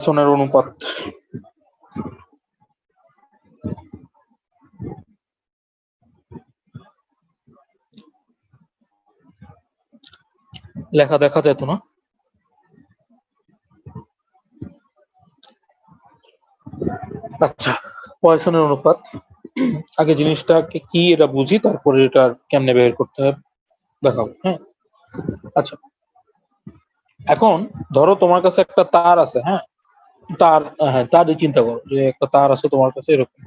পয়সনের অনুপাত। লেখা দেখা যেত না। আচ্ছা, পয়সনের অনুপাত। আগে জিনিসটাকে কি এটা বুঝি, তারপরে এটা কেমনে বের করতে হবে দেখাবো। হ্যাঁ, আচ্ছা, এখন ধরো তোমার কাছে একটা তার আছে। হ্যাঁ, তার, হ্যাঁ তারই চিন্তা করো যে একটা তার আছে তোমার কাছে এরকম।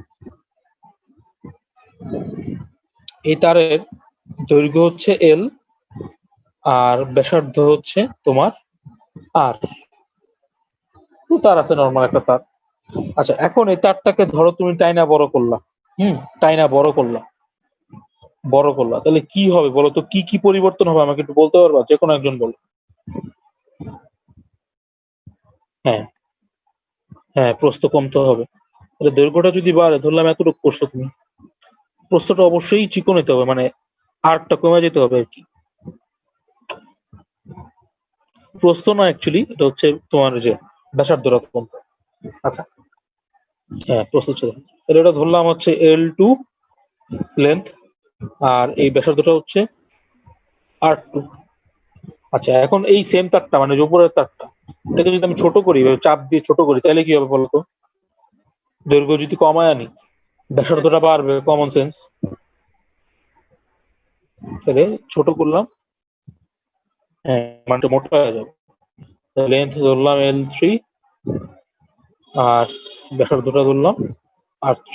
এই তারের দৈর্ঘ্য হচ্ছে এল আর ব্যাসার্ধ হচ্ছে তোমার আর। তার আছে নর্মাল একটা তার। আচ্ছা, এখন এই তারটাকে ধরো তুমি টাইনা বড় করলা। টাইনা বড় করলা, তাহলে কি হবে বলো তো? কি কি পরিবর্তন হবে আমাকে একটু বলতে পারবা? যে কোনো একজন বলো। হ্যাঁ, হ্যাঁ, প্রস্থ কমতে হবে। তাহলে দৈর্ঘ্যটা যদি বাড়ে, ধরলাম এতটুকু করছো তুমি, প্রস্থটা অবশ্যই চিকন হতে হবে, মানে আরটা কমে যেতে হবে আর কি। প্রস্থ না, অ্যাকচুয়ালি এটা হচ্ছে তোমার যে ব্যাসার্ধটা কমবে। আচ্ছা, হ্যাঁ প্রস্থ ছিল। তাহলে এটা ধরলাম হচ্ছে L2 লেন্থ, আর এই ব্যাসার্ধটা হচ্ছে R2। আচ্ছা, এখন এই সেম তারটা মানে যে উপরের তারটা, এটাকে যদি আমি ছোট করি, চাপ দিয়ে ছোট করি, তাহলে কি হবে বলতো? দৈর্ঘ্য যদি কমায় আনি, ব্যাসার্ধটা বাড়বে, কমন সেন্স। তাহলে ছোট করলাম, হ্যাঁ মানটা মোটা হয়ে যাবে। লেন্থ ধরলাম L3 আর ব্যাসার্ধটা ধরলাম R3।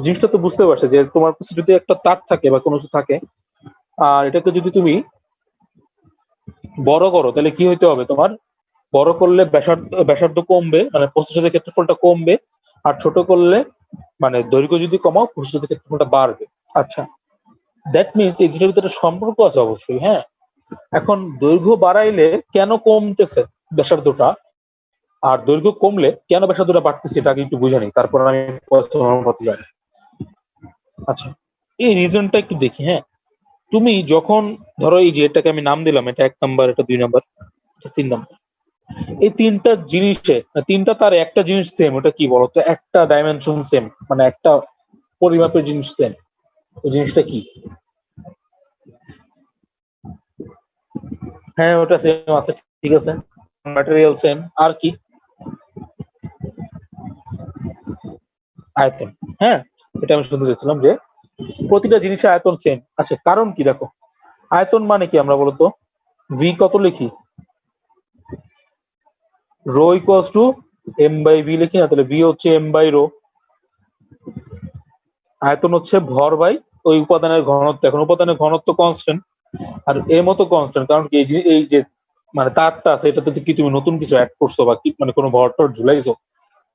জিনিসটা তো বুঝতে পারছো যে তোমার কাছে যদি একটা তার থাকে বা কোনো কিছু থাকে, আর এটাকে যদি তুমি বড় করো, তাহলে কি হইতে হবে তোমার? বড় করলে ব্যাসার্ধ কমবে, মানে প্রস্থচ্ছেদের ক্ষেত্রফলটা কমবে। আর ছোট করলে, মানে দৈর্ঘ্য যদি কমাও, প্রস্থচ্ছেদের ক্ষেত্রফলটা বাড়বে। আচ্ছা, দ্যাট মিনস এই দুটোর ভিতরে সম্পর্ক আছে অবশ্যই। হ্যাঁ, এখন দৈর্ঘ্য বাড়াইলে কেন কমতেছে ব্যাসার্ধটা, আর দৈর্ঘ্য কমলে কেন ব্যাসার্ধটা বাড়তেছে, এটা আগে একটু বুঝে নিই, তারপর আমি পয়সনের অনুপাতে যাই। আচ্ছা, এই রিজনটা একটু দেখি। হ্যাঁ, তুমি যখন ধরো এই যে এটাকে আমি নাম দিলাম, এটা 1 নাম্বার, এটা 2 নাম্বার, এটা 3 নাম্বার, এই তিনটা জিনিসে, তিনটা তার একটা জিনিস সেম, ওটা কি বলতো? একটা ডাইমেনশন সেম, মানে একটা পরিমাপের জিনিস সেম। ওই জিনিসটা কি? হ্যাঁ, ওটা সেম আছে, ঠিক আছে। ম্যাটেরিয়াল সেম, আর কি? আয়তন। হ্যাঁ, এটা আমি শুনতে চাইছিলাম যে প্রতিটা জিনিসের আয়তন সেম। আচ্ছা, কারণ কি দেখো, আয়তন মানে কি আমরা বলতো? ভি কত লিখি? Rho equals to M by V লিখি না? তাহলে ভি হচ্ছে এম বাই রো। আয়তন হচ্ছে ভর বাই ওই উপাদানের ঘনত্ব। এখন উপাদানের ঘনত্ব কনস্ট্যান্ট, আর এম তো কনস্ট্যান্ট। কারণ কি, এই যে মানে তারটা আছে, এটাতে কি তুমি নতুন কিছু অ্যাড করছো বা কি, মানে কোনো ভর টর ঝুলাইছো?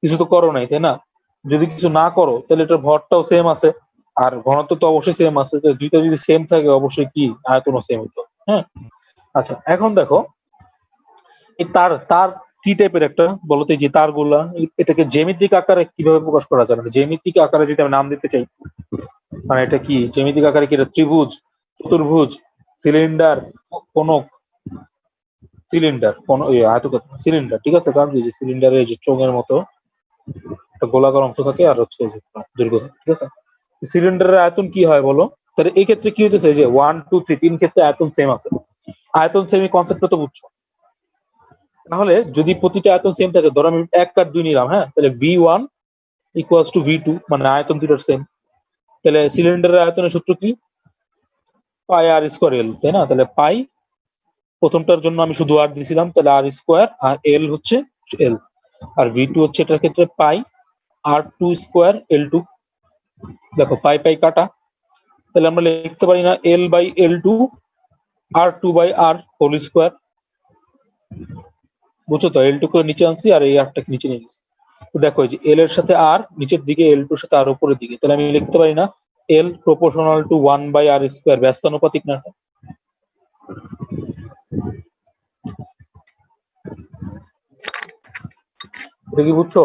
কিছু তো করো নাই, তাই না? যদি কিছু না করো, তাহলে এটার ভরটাও সেম আছে, আর ঘনত্ব তো অবশ্যই সেম আছে। দুইটা যদি সেম থাকে, অবশ্যই কি আয়তনও সেম হতো। হ্যাঁ, আচ্ছা, এখন দেখো এই তার তার কি টাইপের একটা বলতে, যে তারগুলা, এটাকে জ্যামিতিক আকারে কিভাবে প্রকাশ করা যায়? মানে জ্যামিতিক আকারে যদি আমি নাম দিতে চাই, মানে এটা কি জ্যামিতিক আকারে? কি এটা ত্রিভুজ, চতুর্ভুজ, সিলিন্ডার, কোনক? সিলিন্ডার, কোন আয়তক্ষেত্র, সিলিন্ডার, ঠিক আছে। কারণ কি, যে সিলিন্ডারের যে চোঙের মতো একটা গোলাকার অংশ থাকে, আর হচ্ছে যে দীর্ঘ থাকে, ঠিক আছে। সিলিন্ডারের আয়তন কি হয় বলো? তাহলে এই ক্ষেত্রে কি হইতেছে, যে 1 2 3 তিন ক্ষেত্রে আয়তন সেম আছে। আয়তন সেম, এই কনসেপ্টটা তো বুঝছো? তাহলে যদি প্রতিটা আয়তন সেম থাকে, ধরো আমি 1 আর 2 নিলাম, হ্যাঁ, তাহলে V1 ইকুয়ালস টু V2, মানে আয়তন দুটোর সেম। তাহলে সিলিন্ডারের আয়তনের সূত্র কি? পাই আর স্কোয়ার এল, তাই না? তাহলে পাই, প্রথমটার জন্য আমি শুধু আর দিয়েছিলাম, তাহলে আর স্কোয়ার, আর এল হচ্ছে এল, আর V2 হচ্ছে এটার ক্ষেত্রে পাই R2 স্কোয়ার L2। দেখো পাই পাই কাটা, তাহলে আমরা লিখতে পারি না L by L2 R2 by R whole square? বুঝছো তো? L2 কে নিচে আনছি, আর এই আরটাকে নিচে নিয়ে গেছি। তো দেখো, এই যে এল এর সাথে আর নিচের দিকে, L2 এর সাথে আর উপরের দিকে, তাহলে আমি লিখতে পারি না L proportional to 1 by R square? ব্যস্তানুপাতিক না? এটা কি বুঝছো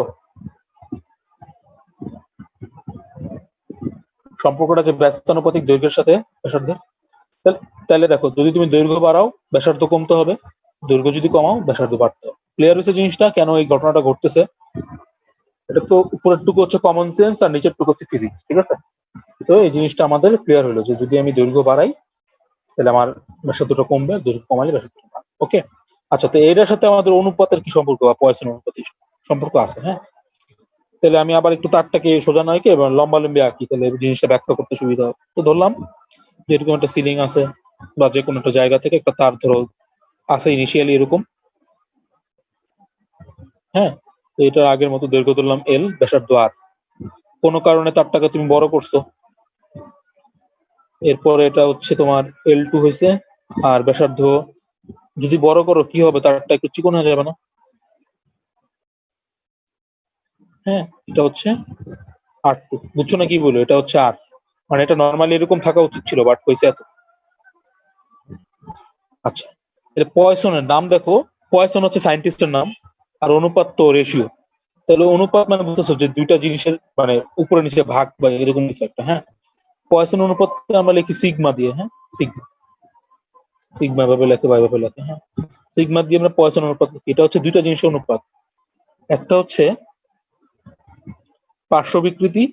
সম্পর্কটা, যে ব্যস্তানুপাতিক দৈর্ঘ্যের সাথে ব্যাসার্ধের? তাহলে দেখো, যদি তুমি দৈর্ঘ্য বাড়াও, ব্যাসার্ধ কমতে হবে, দৈর্ঘ্য যদি কমাও, ব্যাসার্ধ বাড়তে হবে। ক্লিয়ার হয়েছে জিনিসটা কেন এই ঘটনাটা ঘটতেছে? এটা তো উপরের টুকু হচ্ছে কমন সেন্স আর নিচের টুকু হচ্ছে ফিজিক্স, ঠিক আছে? তো এই জিনিসটা আমাদের ক্লিয়ার হলো যে যদি আমি দৈর্ঘ্য বাড়াই তাহলে আমার ব্যাসার্ধটা কমবে, দৈর্ঘ্য কমালে ব্যাসার্ধ কমবে। ওকে, আচ্ছা, তো এটার সাথে আমাদের অনুপাতের কি সম্পর্ক বা পয়সন অনুপাতের সম্পর্ক আছে? হ্যাঁ, তাহলে আমি আবার একটু তারটাকে সোজা নয় কি এবং লম্বা লম্বি আঁকি, তাহলে জিনিসটা ব্যাখ্যা করতে সুবিধা হবে। তো ধরলাম যে এরকম একটা সিলিং আছে বা যে কোনো একটা জায়গা থেকে একটা তার ধরো আছে ইনিশিয়ালি এরকম। হ্যাঁ, তো এটার আগের মতো দৈর্ঘ্য ধরলাম এল, ব্যাসার্ধ আর। কোনো কারণে তারটাকে তুমি বড় করছো, এরপর এটা হচ্ছে তোমার L2 হয়েছে, আর ব্যাসার্ধ যদি বড় করো কি হবে, তারটা একটু চিকন হয়ে যাবে না? হ্যাঁ, এটা হচ্ছে R2, বুঝছো না কি বলবো? এটা হচ্ছে আর, মানে এটা নর্মালি এরকম থাকা উচিত ছিল, বাট হয়েছে এত। আচ্ছা, এটা পয়সনের নাম দেখো, পয়সন হচ্ছে সায়েন্টিস্টের নাম, আর অনুপাত তো রেশিও। তাহলে অনুপাত মানে বুঝতেছো যে দুইটা জিনিসের মানে উপরে নিচে ভাগ বা এরকম কিছু একটা। হ্যাঁ, পয়সন অনুপাত আমরা লিখি সিগমা দিয়ে। হ্যাঁ, সিগমা, সিগমা ভাবে লেখে বা ভাবে লেখে। হ্যাঁ, সিগমা দিয়ে আমরা পয়সন অনুপাত লিখি। এটা হচ্ছে দুইটা জিনিসের অনুপাত, একটা হচ্ছে পার্শ্ব বিকৃতি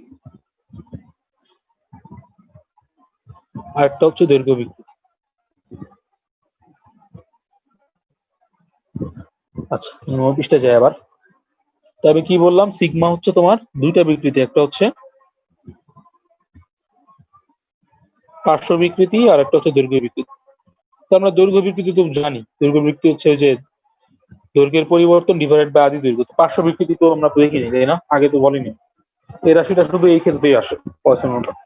আর একটা হচ্ছে দৈর্ঘ্য বিকৃতি। আচ্ছা, পৃষ্ঠা যায় আবার। তবে কি বললাম, সিগমা হচ্ছে তোমার দুইটা বিকৃতি, একটা হচ্ছে পার্শ্ব বিকৃতি আর একটা হচ্ছে দৈর্ঘ্য বিকৃতি। তো আমরা দৈর্ঘ্য বিকৃতি তো জানি, দৈর্ঘ্য বিকৃতি হচ্ছে যে দৈর্ঘ্যের পরিবর্তন ডিভাইডেড বাই আদি দৈর্ঘ্য। তো পার্শ্ব বিকৃতি তো আমরা দেখিনি, তাই না? আগে তো বলিনি। এই রাশিটা শুধু এই ক্ষেত্রেই আসে পয়সন অনুপাত।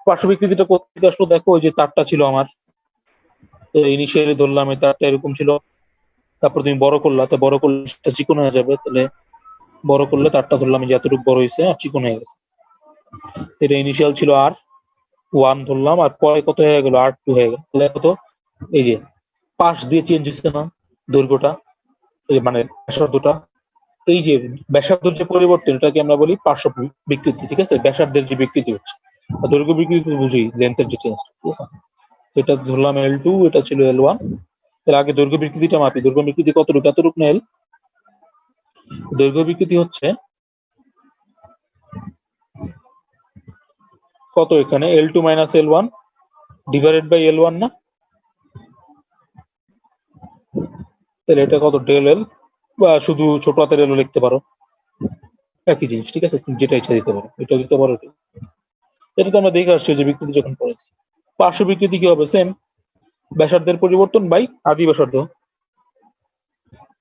পার্শ্ব বিকৃতিটা কোথেকে আসলো দেখো, ওই যে তারটা ছিল আমার, তো ইনিশিয়ালি ধরলাম এই তারটা এরকম ছিল, তারপর তুমি বড় করলা, তো বড় করলে সেটা চিকন হয়ে যাবে, তাহলে বড় করলে তারটা ধরলাম যে এতটুকু বড় হয়েছে আর চিকন হয়ে গেছে। এটা ইনিশিয়াল ছিল R1 ধরলাম, আর পরে কত হয়ে গেল, R2 হয়ে গেল। তাহলে কত, এই যে পাশ দিয়ে চেঞ্জ হচ্ছে না দৈর্ঘ্যটা, এই মানে ব্যাসার্ধটা, এই যে ব্যাসার্ধের যে পরিবর্তন এটাকে আমরা বলি পার্শ্ব বিকৃতি, ঠিক আছে? ব্যাসার্ধের যে বিকৃতি হচ্ছে, আর দৈর্ঘ্য বিকৃতি বুঝি লেন্থের যে চেঞ্জ, ঠিক আছে? এটা ধরলাম L2, এটা ছিল L1। এর আগে দৈর্ঘ্য বিকৃতিটা মাপি, দৈর্ঘ্য বিকৃতি কতটুকু, এতটুকু না এল? দৈর্ঘ্য বিকৃতি হচ্ছে কত এখানে, L2 minus L1 divided by L1 না? তাহলে এটা কত, ডেল এল, বা শুধু ছোট হাতের এলও লিখতে পারো, একই জিনিস, ঠিক আছে? তুমি যেটা ইচ্ছা দিতে পারো, এটা দিতে পারো এটা। এটা তো আমরা দেখে আসছি যে বিকৃতি যখন পড়েছি। পার্শ্ব বিকৃতি কি হবে, সেম, ব্যাসার্ধের পরিবর্তন বাই আদি ব্যাসার্ধ,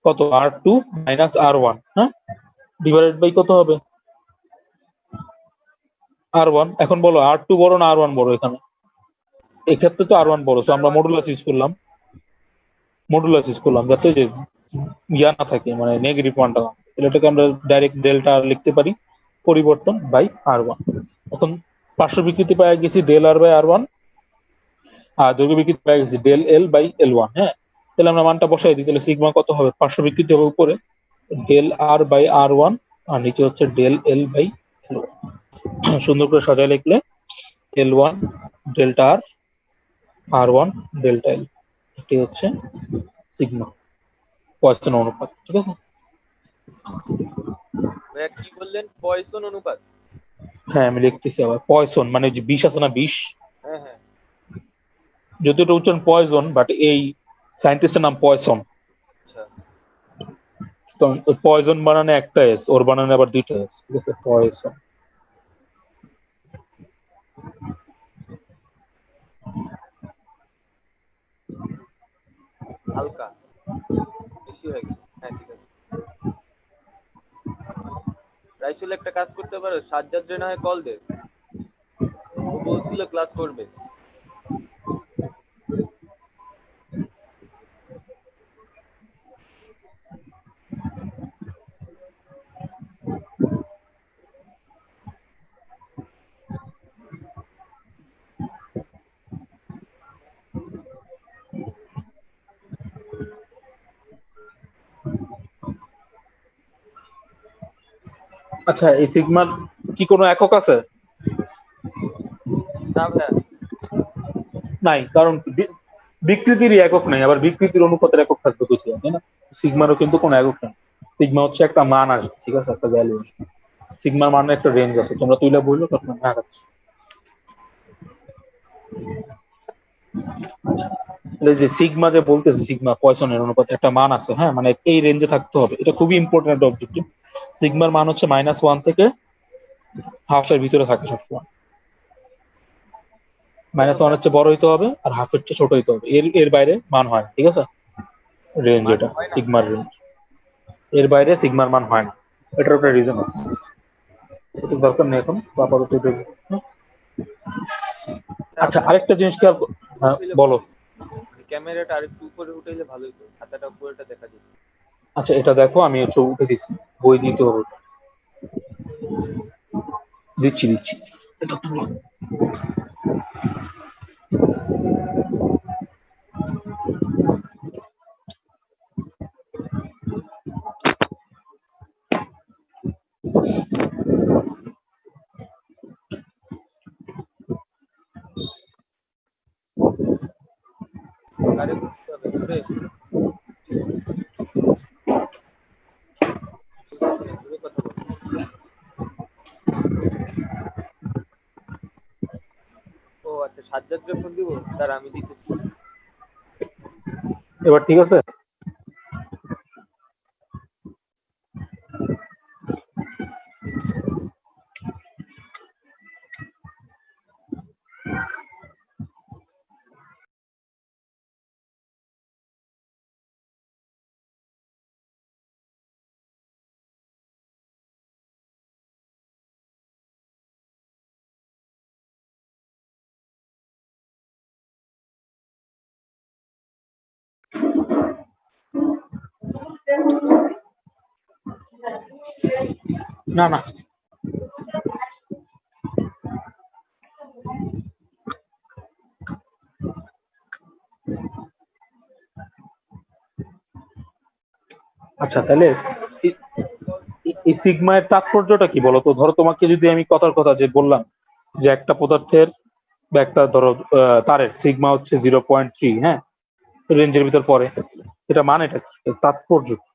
কত, R2 মাইনাস R1, হ্যাঁ, ডিভাইডেড বাই কত হবে, R1। এখন বলো R2 বড় না R1 বড়? এখানে এক্ষেত্রে তো R1 বড়, তো আমরা মডুলাস ইউজ করলাম, মডুলাস ইউজ করলাম যাতে যে ইয়া না থাকে, মানে নেগেটিভ ওয়ানটা না। তাহলে এটাকে আমরা ডাইরেক্ট ডেল্টা লিখতে পারি, পরিবর্তন বাই R1। এখন পার্শ্ব বিকৃতি পাই গেছি ডেল আর বাই R1, আর দৈর্ঘ্য বিকৃতি পাই গেছি ডেল এল বাই L1। হ্যাঁ, তাহলে আমরা মানটা বসাই দিই, তাহলে সিগমা কত হবে, পার্শ্ব বিকৃতি হবে উপরে ডেল আর বাই R1, আর নিচে হচ্ছে ডেল এল বাই L1। সুন্দর করে সাজায় লিখলে L1 ডেল্টা আর, R1 ডেল্টা এল, এটি হচ্ছে সিগমা, পয়সন অনুপাত, ঠিক আছে? ভাইয়া কি বললেন, পয়সন অনুপাত? হ্যাঁ, আমি লিখতেছি আবার, পয়সন মানে যে বিষ আছে না, বিষ, হ্যাঁ হ্যাঁ, যদি এটা উচ্চারণ পয়জন, বাট এই সায়েন্টিস্টের নাম পয়সন। আচ্ছা। তো পয়জন বানানে একটা এস, ওর বানানে আবার দুইটা এস, ঠিক আছে? পয়সন। হালকা বেশি হয়ে গেছে, হ্যাঁ ঠিক আছে। রাইসুল একটা কাজ করতে পারো, সাজ্জাদ না হয় কল দে, ও বলছিল ক্লাস করবে। আচ্ছা, এই সিগমার কি কোনো একক আছে? না ভাইয়া। নাই, কারণ বিকৃতির একক নাই, আবার বিকৃতির অনুপাতের একক থাকবে কোথায়, তাই না? সিগমারও কিন্তু কোনো একক নাই। সিগমা হচ্ছে একটা মান আসবে, ঠিক আছে, একটা ভ্যালু। সিগমার মানের একটা রেঞ্জ আছে, তোমরা তুইলা বললো তখন আমি আগাচ্ছি। তাহলে যে সিগমা যে বলতেছে, সিগমা পয়সনের অনুপাতে একটা মান আছে, হ্যাঁ, মানে এই রেঞ্জে থাকতে হবে, এটা খুবই ইম্পর্টেন্ট একটা অবজেক্টিভ। সিগমার মান হচ্ছে -1 থেকে হাফের ভিতরে থাকে সবসময়। -1 হচ্ছে বড় হইতে হবে আর হাফের চেয়ে ছোট হইতে হবে, এর এর বাইরে মান হয় না, ঠিক আছে। রেঞ্জ মান এটা হয় না। সিগমার রেঞ্জ, এর বাইরে সিগমার মান হয় না। এটার একটা রিজন আছে, এটা দরকার নেই এখন আপাতত এটা। আচ্ছা, আরেকটা জিনিস কি হ্যাঁ উঠাইলে বলো। ভালো হতো। মানে ক্যামেরাটা আরেকটু উপরে উঠাইলে ভালো হতো, খাতাটা উপরেটা দেখা যেত। আচ্ছা, এটা দেখো, আমি হচ্ছে উঠে দিচ্ছি, বই দিতে হবে, দিচ্ছি দিচ্ছি। এটা তুলো। কারে করতে হবে তোরে? বুঝতেছি না, জোরে কথা বল। ও আচ্ছা, সাজ্জাদরে ফোন দিব, দাঁড়া আমি দিতেছি। এবার ঠিক আছে। না না, আচ্ছা তাহলে এই সিগমার তাৎপর্যটা কি বলতো? ধরো তোমাকে যদি আমি কথার কথা যে বললাম যে একটা পদার্থের বা একটা ধরো তারের সিগমা হচ্ছে 0.3, হ্যাঁ, রেঞ্জের ভিতর পড়ে, এটা মানেটা কি, এর তাৎপর্য কি?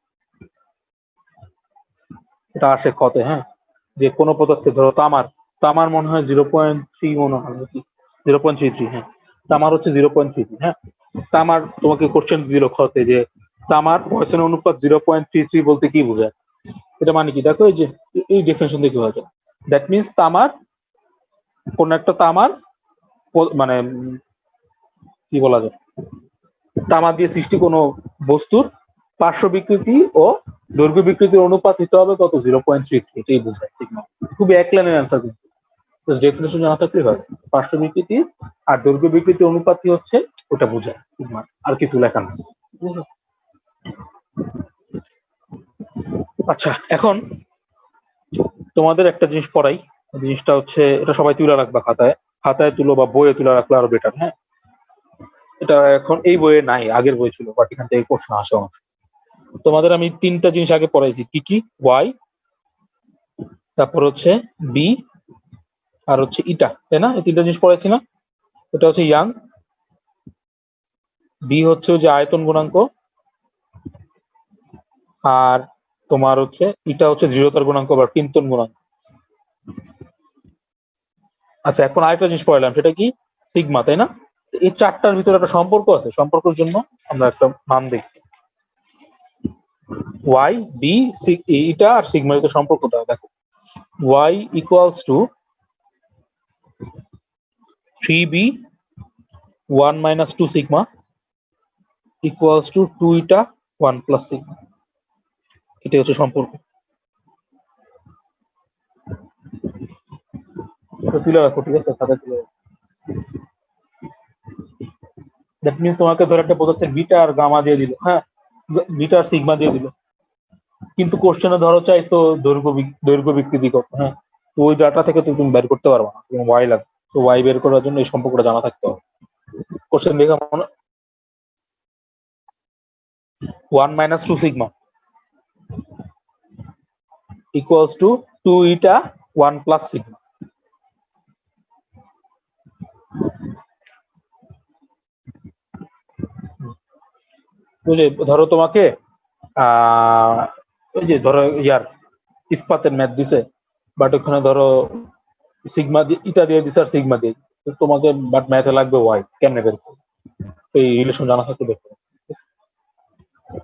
এটা আসে ক্ষতে, হ্যাঁ, যে কোনো পদার্থে ধরো তামার, তামার মনে হয় 0.3 মনে হয় নাকি, 0.33, হ্যাঁ, তামার হচ্ছে 0.33, হ্যাঁ। তামার তোমাকে কোশ্চেন দিল ক্ষতে যে তামার পয়সনের অনুপাত 0.33 বলতে কি বোঝায়। এটা মানে কি দেখো, এই যে এই ডেফিনেশন দেখে হয়ে যায়, দ্যাট মিনস তামার, কোন একটা তামার মানে কি বলা যায়, তামা দিয়ে সৃষ্টি কোনো বস্তুর পার্শ্ব বিকৃতি ও দৈর্ঘ্য বিকৃতির অনুপাত হতে হবে কত, 0.33, এটাই বোঝায় সিগমা। খুবই এক লাইনের অ্যান্সার, কিন্তু ডেফিনেশন জানা থাকলেই হয়। পার্শ্ব বিকৃতি আর দৈর্ঘ্য বিকৃতির অনুপাতই হচ্ছে ওটা বোঝায় সিগমা, আর কিছু লেখা না, ঠিক আছে। আচ্ছা, এখন তোমাদের একটা জিনিস পড়াই, জিনিসটা হচ্ছে, এটা সবাই তুলে রাখবা খাতায়, খাতায় তুলো বা বইয়ে তুলে রাখলে আরো বেটার, হ্যাঁ। এটা এখন এই বইয়ে নাই, আগের বই ছিল, বাট এখান থেকে প্রশ্ন আসে অনেক। তোমাদের আমি তিনটা জিনিস আগে পড়াইছি, কি কি, ওয়াই, তারপর হচ্ছে বি, আর হচ্ছে ইটা, তাই না? এই তিনটা জিনিস পড়াইছি না? এটা হচ্ছে ইয়াং, বি হচ্ছে ওই যে আয়তন গুণাঙ্ক, আর তোমার হচ্ছে ইটা হচ্ছে দৃঢ়তার গুণাঙ্ক বা কিন্তন গুণাঙ্ক। আচ্ছা, এখন আরেকটা জিনিস পড়াইলাম, সেটা কি, সিগমা, তাই না? এই চারটার ভিতরে একটা সম্পর্ক আছে, সম্পর্কের জন্য আমরা একটা মান দেখি, ওয়াই, বি, ইটা আর সিগমার ভিতরে সম্পর্কটা দেখো। Y equals to 3b 1 minus 2 sigma equals to 2 eta 1 plus sigma, এটাই হচ্ছে সম্পর্ক। তুলে রাখো, ঠিক আছে, খাতা তুলে রাখো। দ্যাট মিনস তোমাকে ধর একটা পদার্থের বিটা আর গামা দিয়ে দিল, হ্যাঁ, বিটা আর সিগমা দিয়ে দিল, কিন্তু কোশ্চেনে ধরো চাইছো দৈর্ঘ্য বিকৃতি কত, হ্যাঁ, তো ওই ডাটা থেকে তুমি বের করতে পারবে না, তুমি ওয়াই লাগবে, তো ওয়াই বের করার জন্য এই সম্পর্কটা জানা থাকতে হবে। কোশ্চেন দেখা মনে, 1 minus 2 sigma equals to 2 eta 1 plus sigma। বুঝে, ধরো তোমাকে ওই যে ধরো ইয়ার ইস্পাতের ম্যাথ দিছে, বাট ওখানে ধরো সিগমা ইটা দিয়ে দিছে আর সিগমা দিয়ে দিছে। তো তোমাকে বাট ম্যাথে লাগবে ওয়াই, কেমনে বের করবে? এই রিলেশন জানা থাকতে বের করবে।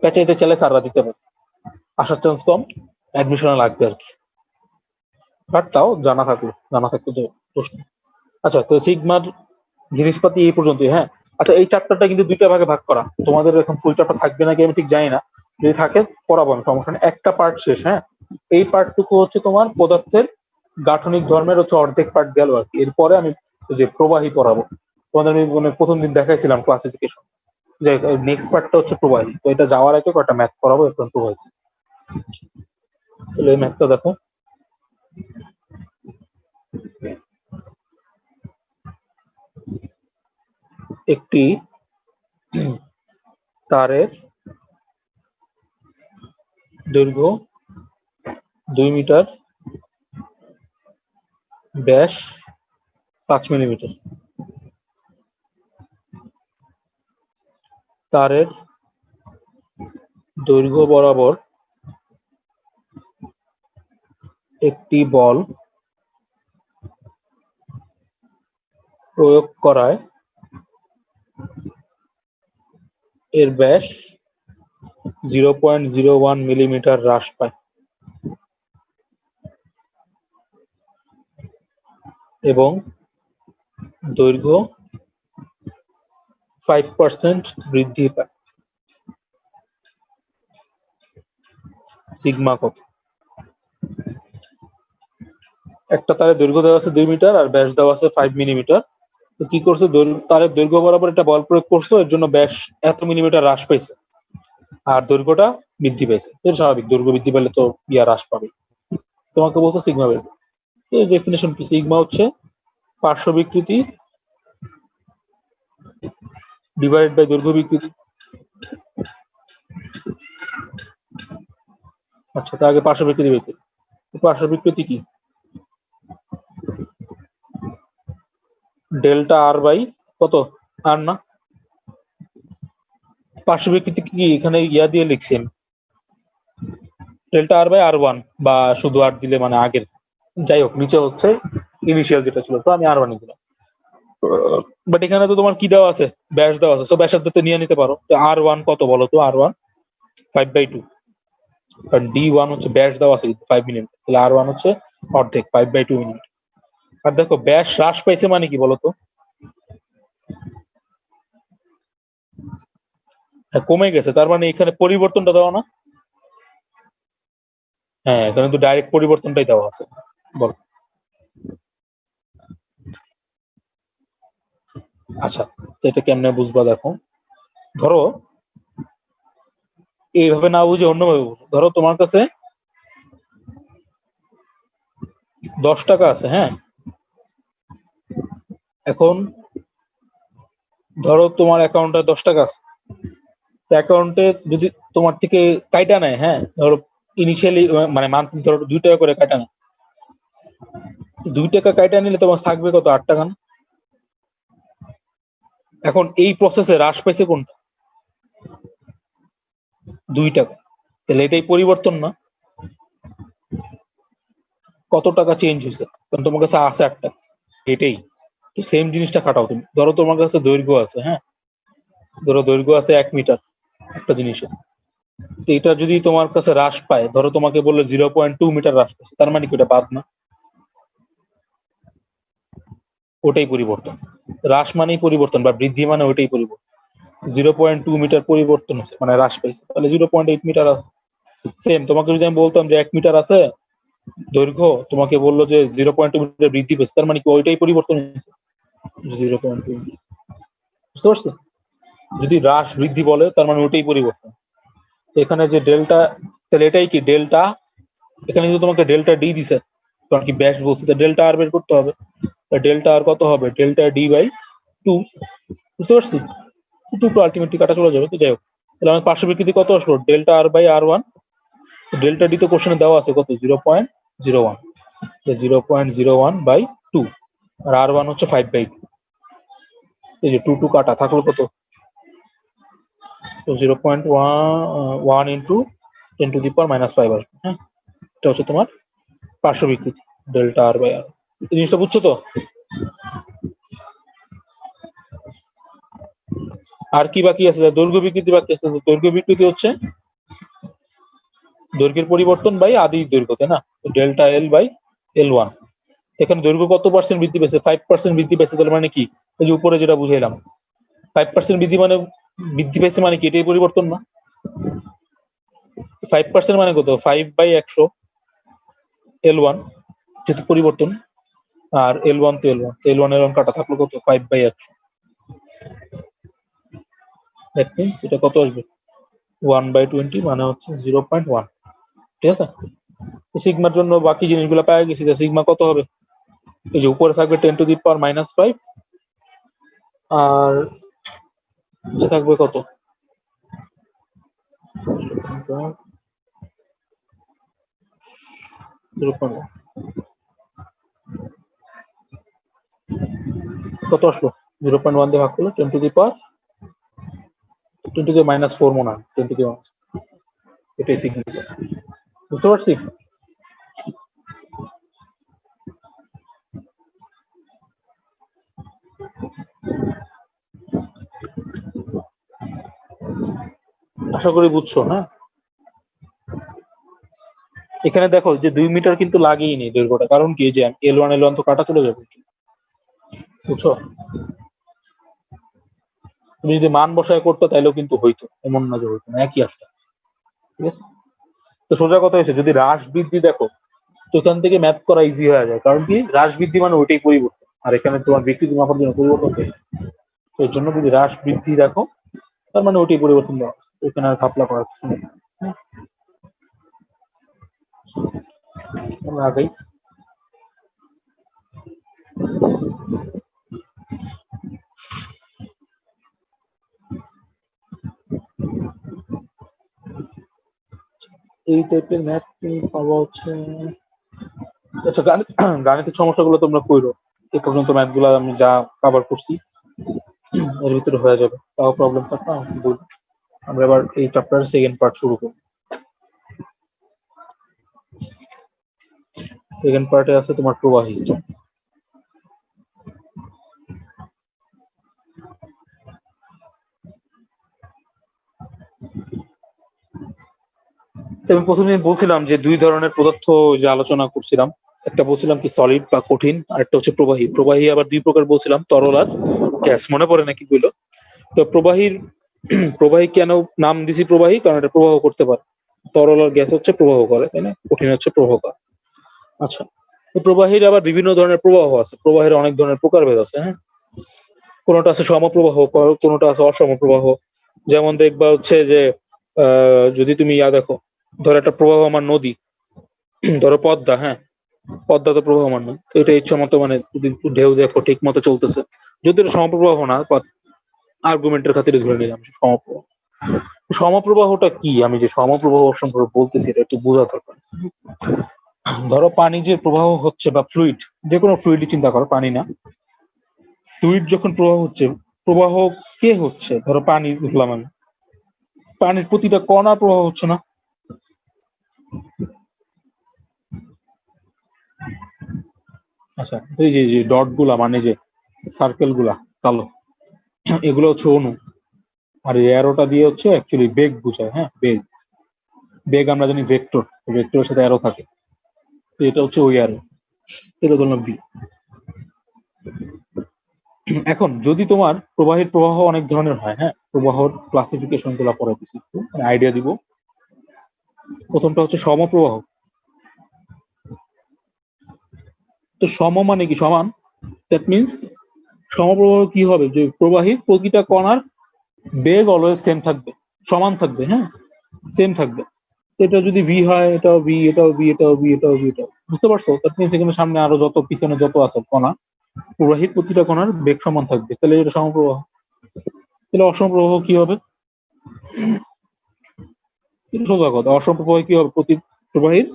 পেঁচাইতে চাইলে স্যাররা দিতে পারে, আসার চান্স কম, অ্যাডমিশনে লাগবে আর কি। বাট তাও জানা থাকলে তো প্রশ্ন। আচ্ছা, তো সিগমার জিনিসপাতি এই পর্যন্তই, হ্যাঁ। আচ্ছা, এই চ্যাপ্টারটা কিন্তু দুইটা ভাগে ভাগ করা, তোমাদের এখন ফুল চ্যাপ্টার থাকবে নাকি আমি ঠিক জানি না, যদি থাকে পড়াবো আমি, সমস্যা নেই। একটা পার্ট শেষ, হ্যাঁ। এই পার্টটুকু হচ্ছে তোমার পদার্থের গাঠনিক ধর্মের হচ্ছে অর্ধেক পার্ট গেল আর কি। এরপরে আমি যে প্রবাহী পড়াবো, তোমাদের আমি মানে প্রথম দিন দেখাইছিলাম ক্লাসিফিকেশন, যে নেক্সট পার্টটা হচ্ছে প্রবাহী। তো এটা যাওয়ার আগে কয়েকটা ম্যাথ করাবো, এরপর প্রবাহী। তাহলে এই ম্যাথটা দেখো, একটি তারের দৈর্ঘ্য 2 মিটার, ব্যাস 5 মিলিমিটার। তারের দৈর্ঘ্য বরাবর একটি বল প্রয়োগ করায় এর ব্যাস 0.01 মিলিমিটার হ্রাস পায় এবং দৈর্ঘ্য 5% বৃদ্ধি পায়। সিগমা কত? একটা তারের দৈর্ঘ্য দেওয়া আছে 2 মিটার আর ব্যাস দেওয়া আছে 5 মিলিমিটার। তো কি করছে, তারের দৈর্ঘ্য বরাবর একটা বল প্রয়োগ করছো, এর জন্য ব্যাস এত মিলিমিটার হ্রাস পাইছে আর দৈর্ঘ্যটা বৃদ্ধি পাইছে। এর স্বাভাবিক, দৈর্ঘ্য বৃদ্ধি পেলে তো হ্রাস পাবে। তোমাকে বলছো সিগমা বের করতে। এই ডেফিনেশন কি? সিগমা হচ্ছে পার্শ্ব বিকৃতি ডিভাইডেড বাই দৈর্ঘ্য বিকৃতি। আচ্ছা, তার আগে পার্শ্ব বিকৃতি বের করি। পার্শ্ব বিকৃতি কি? ডেল্টা আর বাই কত? আর না, পার্শ্ব বিকৃতি কি এখানে ইয়া দিয়ে লিখছি আমি, delta R by R one, বা শুধু আর দিলে মানে আগের, যাই হোক নিচে হচ্ছে ইনিশিয়াল যেটা ছিল, তো আমি আর ওয়ান দিলাম। বাট এখানে তো তোমার কি দেওয়া আছে, ব্যাস দেওয়া আছে, তো ব্যাসার্ধতে নিয়ে নিতে পারো। আর ওয়ান কত বলো তো? আর ওয়ান 5/2, কারণ ডি ওয়ান হচ্ছে ব্যাস দেওয়া আছে 5 মিলিমিটার, তাহলে আর ওয়ান হচ্ছে অর্ধেক 5/2 মিলিমিটার। আর দেখো ব্যাস হ্রাস পাইছে মানে কি বলতো? হ্যাঁ, কমে গেছে, তার মানে এখানে পরিবর্তনটা দেওয়া না। হ্যাঁ, এখানে তো ডাইরেক্ট পরিবর্তনটাই দেওয়া আছে। বল। আচ্ছা, তো এটা কেমনে বুঝবা দেখো, ধরো এইভাবে না বুঝে অন্যভাবে বুঝো। ধরো তোমার কাছে 10 টাকা আছে, হ্যাঁ। এখন ধরো তোমার অ্যাকাউন্টে 10 টাকা আছে, অ্যাকাউন্টে যদি তোমার থেকে কাইটা নেয়, হ্যাঁ, ধরো ইনিশিয়ালি মানে মান্থলি ধরো 2 টাকা করে কাইটা নেয়, 2 টাকা কাইটা নিলে তোমার থাকবে কত? 8 টাকা না? এখন এই প্রসেসে হ্রাস পাইছে কোনটা? 2 টাকা। তাহলে এটাই পরিবর্তন না? কত টাকা চেঞ্জ হয়েছে? কারণ তোমার কাছে আছে 8 টাকা, এটাই। তো সেম জিনিসটা খাটাও তুমি। ধরো তোমার কাছে দৈর্ঘ্য আছে, হ্যাঁ, ধরো দৈর্ঘ্য আছে 1 মিটার একটা জিনিসের। তো এটা যদি তোমার কাছে হ্রাস পায়, ধরো তোমাকে বললো 0.2 মিটার হ্রাস পাচ্ছে, তার মানে কি ওটা বাদ না? ওটাই পরিবর্তন। হ্রাস মানেই পরিবর্তন, বা বৃদ্ধি মানে ওইটাই পরিবর্তন। 0.2 মিটার পরিবর্তন হচ্ছে মানে হ্রাস পাইছে, তাহলে 0.8 মিটার আছে। সেম তোমাকে যদি আমি বলতাম যে 1 মিটার আছে দৈর্ঘ্য, তোমাকে বললো যে 0.2 মিটার বৃদ্ধি পেয়েছে, তার মানে কি ওইটাই পরিবর্তন হচ্ছে 0.2। বুঝতে পারছো? যদি হ্রাস বৃদ্ধি বলে তার মানে ওইটাই পরিবর্তন। এখানে যে ডেল্টা, তাহলে এটাই কি ডেল্টা। এখানে কিন্তু তোমাকে ডেল্টা ডি দিছে, কারণ কি ব্যাস বলছে, ডেল্টা আর বের করতে হবে। ডেল্টা আর কত হবে? Delta D by 2। বুঝতে পারছি? 2 টু আলটিমেটলি কাটা চলে যাবে। তো যাই হোক, তাহলে আমার পার্শ্ব বিকৃতি কত আসলো? Delta R by R one. Delta D তো কোশ্চেনে দেওয়া আছে কত? 0.01। 0.01 বাই 2, আর আর ওয়ান হচ্ছে 5/2। এই যে 2 কাটা থাকলো কত? তো 0.1 ইন্টু 10⁻⁵ আসবে। হ্যাঁ, এটা হচ্ছে তোমার পার্শ্ব বিকৃতি ডেল্টা আর বাই আর। এই জিনিসটা বুঝছো তো? আর কি বাকি আছে? দৈর্ঘ্য বিকৃতি বাকি আছে। দৈর্ঘ্য বিকৃতি হচ্ছে দৈর্ঘ্যের পরিবর্তন বাই আদি দৈর্ঘ্য, তাই না? Delta L by L1। এখানে দৈর্ঘ্য কত পার্সেন্ট বৃদ্ধি পেয়েছে? 5% বৃদ্ধি পেয়েছে। তার মানে কি? এই যে উপরে যেটা বুঝাইলাম, 5% বৃদ্ধি পেয়েছে মানে কি? এটাই পরিবর্তন না? 5% মানে কত? 5/100 L1 যেহেতু পরিবর্তন, আর L1 তো L1, L1 কাটা থাকলো কত? 5/100। দ্যাট মিনস এটা কত আসবে? 1/20 মানে হচ্ছে 0.1। ঠিক আছে? সিগমার জন্য বাকি জিনিসগুলো পাওয়া গেছি। সিগমা কত হবে? এই যে উপরে থাকবে 10⁻⁵, আর নিচে থাকবে কত? 0.1। কত আসলো? 0.1 দিয়ে ভাগ করলে 10⁻⁻⁴ মনে হয়। 10⁻⁻, এটাই সিগমা। বুঝতে পারছি? আশা করি বুঝছো। হ্যাঁ, এখানে দেখো যে 2 মিটার কিন্তু লাগেই নি দৈর্ঘ্যটা, কারণ কি? যে L1 তো কাটা চলে যাবে। বুঝছো? তুমি যদি মান বসায় করতো তাইলেও কিন্তু হইতো, এমন না যে হইতো না, একই আসতো। ঠিক আছে? তো সোজা কথা হয়েছে, যদি হ্রাস বৃদ্ধি দেখো তো এখান থেকে ম্যাথ করা ইজি হয়ে যায়। কারণ কি? হ্রাস বৃদ্ধি মানে ওইটাই পরিবর্তন, আর এখানে তোমার বিকৃতি মাপার জন্য পরিবর্তন চাই। তো এর জন্য যদি হ্রাস বৃদ্ধি দেখো তার মানে ওইটাই পরিবর্তন দেওয়া আছে। এখানে আর ঘাপলা করার কিছু নেই। আমরা আগেই এই টাইপের ম্যাথ তুমি পাওয়া হচ্ছে। আচ্ছা, গাণিতিক সমস্যাগুলো তোমরা কইরো। এ পর্যন্ত ম্যাথগুলো আমি যা কভার করছি এর ভিতরে হয়ে যাবে। তাও প্রবলেম থাকলে আমাকে বলবো। আমরা এবার এই চ্যাপ্টারের সেকেন্ড পার্ট শুরু করব। সেকেন্ড পার্টে আছে তোমার প্রবাহী। আমি প্রথমে বলছিলাম যে দুই ধরনের পদার্থ যে আলোচনা করছিলাম, একটা বলছিলাম কি সলিড বা কঠিন, আর একটা হচ্ছে প্রবাহী। প্রবাহী আবার দুই প্রকার বলছিলাম, তরল আর গ্যাস। মনে পড়ে নাকি বললো? তো প্রবাহীর প্রবাহী কেন নাম দিছি প্রবাহী? কারণ এটা প্রবাহ করতে পারে। তরল আর গ্যাস হচ্ছে প্রবাহ করে, তাই না? কঠিন হচ্ছে প্রবাহ করে। আচ্ছা, তো প্রবাহীর আবার বিভিন্ন ধরনের প্রবাহ আছে। প্রবাহের অনেক ধরনের প্রকারভেদ আছে। হ্যাঁ, কোনোটা আছে সমপ্রবাহ, কোনোটা আছে অসমপ্রবাহ। যেমন দেখবা হচ্ছে যে যদি তুমি দেখো, ধরো একটা প্রবাহমান নদী, ধরো পদ্মা। হ্যাঁ, পদ্মা তো প্রবাহমান নয়, তো এটা ইচ্ছা মতো মানে যদি ঢেউ দেখো ঠিক মতো চলতেছে, যদি এটা সমপ্রবাহ না, আর্গুমেন্টের খাতিরে ধরে নিলাম সমপ্রবাহ। সমপ্রবাহটা কি? আমি যে সমপ্রবাহ সম্পর্কে বলতেছি এটা একটু বোঝা দরকার। ধরো পানি যে প্রবাহ হচ্ছে, বা ফ্লুইড, যে কোনো ফ্লুইডই চিন্তা করো, পানি না, ফ্লুইড যখন প্রবাহ হচ্ছে, প্রবাহ কে হচ্ছে? ধরো পানি বুঝলাম আমি, পানির প্রতিটা কণা প্রবাহ হচ্ছে না? আচ্ছা, এই যে যে ডট গুলা মানে যে সার্কেল গুলা কালো, এগুলো হচ্ছে অণু। আর এই অ্যারোটা দিয়ে হচ্ছে অ্যাকচুয়ালি বেগ বোঝায়। হ্যাঁ, বেগ। বেগ আমরা জানি ভেক্টর, ভেক্টরের সাথে অ্যারো থাকে, তো এটা হচ্ছে ওই অ্যারো। এটা ধরলাম বি। এখন যদি তোমার প্রবাহের প্রবাহ অনেক ধরনের হয়, হ্যাঁ, প্রবাহর ক্লাসিফিকেশন গুলা পরে দিচ্ছি, একটু আইডিয়া দিব। প্রথমটা হচ্ছে সমপ্রবাহ। তো সম মানে কি? সমান। দ্যাট মিনস সমপ্রবাহ কি হবে? যে প্রবাহীর প্রতিটা কণার বেগ অলওয়েজ সেম থাকবে, সমান থাকবে। হ্যাঁ, সেম থাকবে। তো এটা যদি ভি হয়, এটাও ভি, এটাও ভি, এটাও ভি, এটাও ভি, এটাও। বুঝতে পারছো? দ্যাট মিনস এখানে সামনে আরো যত পিছনে যত আছে কণা, প্রবাহীর প্রতিটা কণার বেগ সমান থাকবে, তাহলে এটা সমপ্রবাহ। তাহলে অসমপ্রবাহ কি হবে? এটা সোজা কথা। অসমপ্রবাহ কি হবে? প্রবাহীর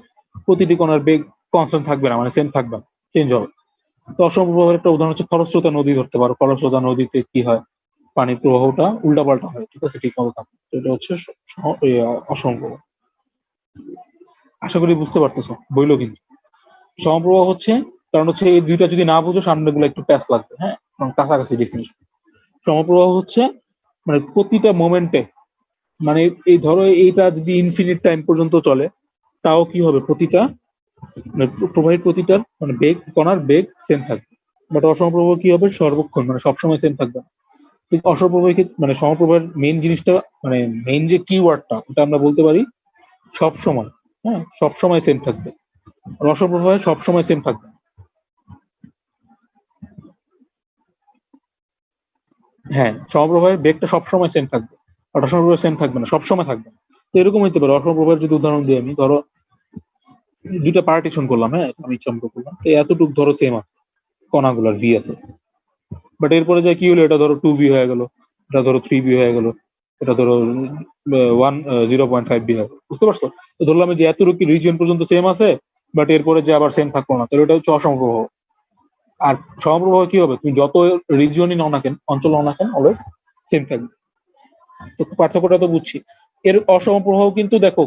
প্রতিটি কণার বেগ কনস্ট্যান্ট থাকবে না, মানে সেম থাকবে না, চেঞ্জ হবে। তো অসমপ্রবাহের একটা উদাহরণ হচ্ছে খরস্রোতা নদী ধরতে পারো। খরস্রোতা নদীতে কি হয়? পানির প্রবাহটা উল্টাপাল্টা হয়, ঠিক আছে, ঠিক মতো থাকে। তো এটা হচ্ছে অসমপ্রবাহ। আশা করি বুঝতে পারতেছো, বইলো কিন্তু। সমপ্রবাহ হচ্ছে, কারণ হচ্ছে এই দুইটা যদি না বুঝো সামনেগুলো একটু প্যাচ লাগবে, হ্যাঁ, কারণ কাছাকাছি ডেফিনিশন। সমপ্রবাহ হচ্ছে মানে প্রতিটা মোমেন্টে, মানে এই ধরো এইটা যদি ইনফিনিট টাইম পর্যন্ত চলে, তাও কি হবে, প্রতিটা মানে প্রবাহের প্রতিটার মানে বেগ, কণার বেগ সেম থাকবে। বাট অসমপ্রবাহ কি হবে, সর্বক্ষণ মানে সবসময় সেম থাকবে না। কিন্তু অসমপ্রবাহের মানে সমপ্রবাহের মেইন জিনিসটা, মানে মেইন যে কিওয়ার্ডটা, ওটা আমরা বলতে পারি সব সময়। হ্যাঁ, সব সময় সেম থাকবে। আর অসমপ্রবাহে সব সময় সেম থাকবে না। হ্যাঁ, সমপ্রবাহের বেগটা সবসময় সেম থাকবে, আর অসমপ্রবাহ সেম থাকবে না, সবসময় থাকবে না। তো এরকম হইতে পারে, অসমপ্রবাহের যদি উদাহরণ দিই আমি, ধরো দুইটা পার্টিশন করলাম, হ্যাঁ, আমি ইচ্ছা মতো করলাম, তো এতটুকু ধরো সেম আছে, কণাগুলার ভি আছে। বাট এরপরে যে কি হলো, এটা ধরো 2B হয়ে গেল, এটা ধরো 3B হয়ে গেল, এটা ধরো 0.5B হবে, বুঝতে পারছো? তো ধরলাম যে এতটুকু রিজিয়ন পর্যন্ত সেম আছে, বাট এরপরে যে আবার সেম থাকলো না, তাহলে এটা হচ্ছে অসমপ্রবাহ। আর সমপ্রবাহ কি হবে, তুমি যত রিজিয়নই নাও না কেন, অঞ্চল নাও না কেন, অলওয়েজ সেম থাকবে। তো পার্থক্যটা তো বুঝছি। এর অসমপ্রবাহ কিন্তু দেখো,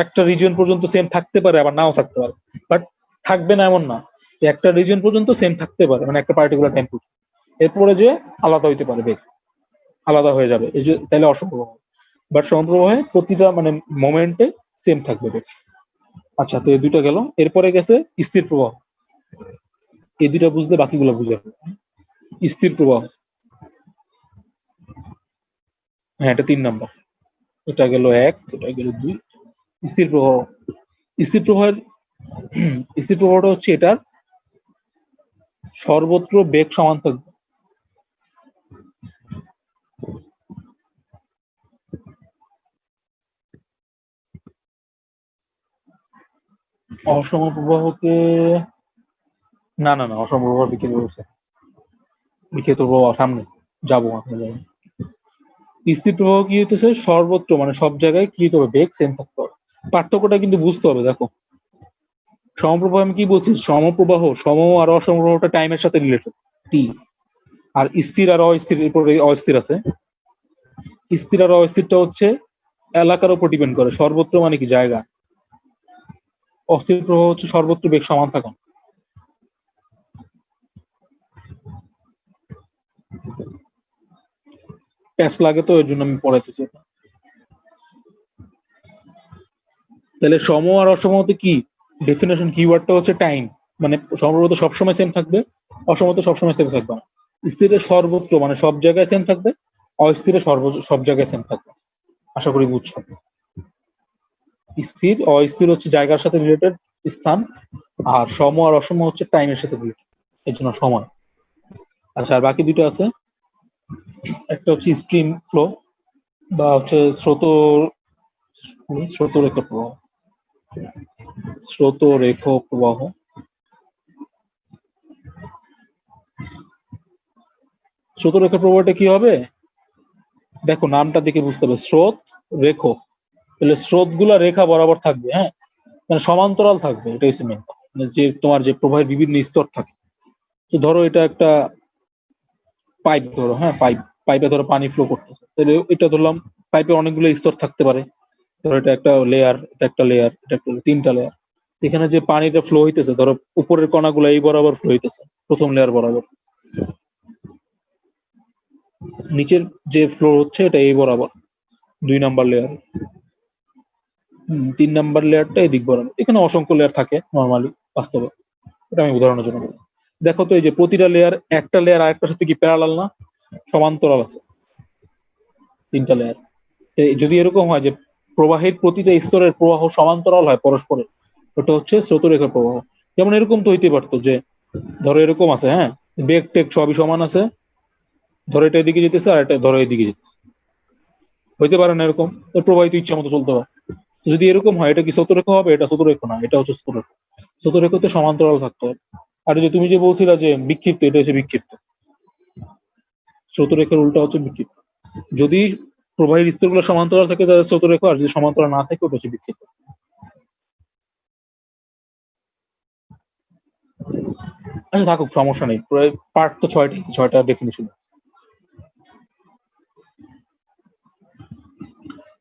একটা রিজিয়ন পর্যন্ত সেম থাকতে পারে, আবার নাও থাকতে পারে। বাট থাকবে না এমন না, একটা রিজিয়ন পর্যন্ত সেম থাকতে পারে, মানে একটা পার্টিকুলার টাইম। এরপরে যে আলাদা হইতে পারে বেগ, আলাদা হয়ে যাবে, এই যে তাহলে অসমপ্রবাহ। বাট সমপ্রবাহে প্রতিটা মানে মোমেন্টে সেম থাকবে বেগ। আচ্ছা, তো এই দুইটা গেল। এরপরে গেছে স্থির প্রবাহ। এই দুইটা বুঝলে বাকিগুলো বুঝে যাবে। স্থির প্রবাহ, হ্যাঁ, এটা 3 নাম্বার। এটা গেল 1, এটা গেল 2। স্থির প্রবাহ, স্থির প্রবাহের স্থির প্রবাহটা হচ্ছে এটার সর্বত্র বেগ সমান থাকবে। অসম প্রবাহকে, না না না, অসম প্রবাহ বিক্ষেপ বলছে, বিক্ষেপ প্রবাহ সামনে যাবো আপনার। স্থির প্রবাহ কি হইতেছে, সর্বত্র মানে সব জায়গায় কি হতে হবে, বেগ সেম থাকতে হবে। পার্থক্যটা কিন্তু বুঝতে হবে, দেখো। সমপ্রবাহ আমি কি বলছি, সমপ্রবাহ, সম আর অসমপ্রবাহটা টাইমের সাথে রিলেটেড, টি। আর স্থির আর অস্থির, এরপরে অস্থির আছে। স্থির আর অস্থিরটা হচ্ছে এলাকার উপর ডিপেন্ড করে, সর্বত্র মানে কি জায়গা। অস্থির প্রবাহ হচ্ছে সর্বত্র বেগ সমান থাকা। প্যাচ লাগে তো, এর জন্য আমি পড়াইতেছি এটা। তাহলে সম আর অসমতে কি ডেফিনেশন, কিওয়ার্ডটা হচ্ছে টাইম। মানে সমপ্রবাহ সবসময় সেম থাকবে, অসমত সবসময় সেম থাকবে না। স্থিরে সর্বত্র মানে সব জায়গায় সেম থাকবে, অস্থিরে সব জায়গায় সেম থাকবে। আশা করি বুঝছো। স্থির অস্থির হচ্ছে জায়গার সাথে রিলেটেড, স্থান। আর সম আর অসম হচ্ছে টাইমের সাথে রিলেটেড, এর জন্য সময়। আচ্ছা, আর বাকি দুটো আছে। একটা হচ্ছে স্ট্রিম ফ্লো, বা হচ্ছে স্রোতরেখ প্রবাহ। স্রোতরেখ প্রবাহ, স্রোতরেখা প্রবাহটা কি হবে, দেখো নামটা দেখে বুঝতে হবে, স্রোত রেখ। তাহলে স্রোত গুলা রেখা বরাবর থাকবে, হ্যাঁ, মানে সমান্তরাল থাকবে, এটাই হচ্ছে মেন। মানে যে তোমার যে প্রবাহের বিভিন্ন স্তর থাকে। তো ধরো এটা একটা পাইপ, ধরো, হ্যাঁ, পাইপে ধরো পানি ফ্লো করতেছে, তাহলে এটা ধরলাম পাইপে অনেকগুলো স্তর থাকতে পারে। ধরো এটা একটা লেয়ার, এটা একটা লেয়ার, এটা একটা 3টা লেয়ার। এখানে যে পানিটা ফ্লো হইতেছে, ধরো উপরের কণাগুলো এই বরাবর ফ্লো হইতেছে, প্রথম লেয়ার বরাবর। নিচের যে ফ্লো হচ্ছে এটা এই বরাবর, 2 নাম্বার লেয়ার। 3 নাম্বার লেয়ারটা এদিক বরাবর। এখানে অসংখ্য লেয়ার থাকে নর্মালি, বাস্তবে। এটা আমি উদাহরণের জন্য বলি। দেখো তো, এই যে প্রতিটা লেয়ার, একটা লেয়ার আরেকটার সাথে কি প্যারালাল না, সমান্তরাল আছে 3টা লেয়ার। যদি এরকম হয় যে প্রবাহের প্রতিটা স্তরের প্রবাহ সমান্তরাল হয় পরস্পরের, ওটা হচ্ছে স্রোতরেখার প্রবাহ। যেমন এরকম তো হইতে পারতো যে, ধরো এরকম আছে, হ্যাঁ, বেগ টেক সবই সমান আছে, ধরো এটা এদিকে যেতেছে আর এটা ধরো এদিকে যেতেছে, হইতে পারে না এরকম? প্রবাহিত ইচ্ছা মতো চলতে হয়। যদি এরকম হয়, এটা কি স্রোতরেখা হবে? এটা স্রোতরেখা না, এটা হচ্ছে স্রোতরেখা। স্রোতরেখাতে সমান্তরাল থাকতে হবে। আর যে তুমি যে বলছিলা যে বিক্ষিপ্ত, এটা হচ্ছে বিক্ষিপ্ত। স্রোতরেখার উল্টা হচ্ছে বিক্ষিপ্ত। যদি প্রবাহের স্তরগুলো সমান্তরাল থাকে তাহলে স্রোতরেখা, আর যদি সমান্তরাল না থাকে ওটা হচ্ছে বিক্ষিপ্ত। আচ্ছা থাকুক, সমস্যা নেই, পার্ট তো 6টি, 6টা ডেফিনিশন।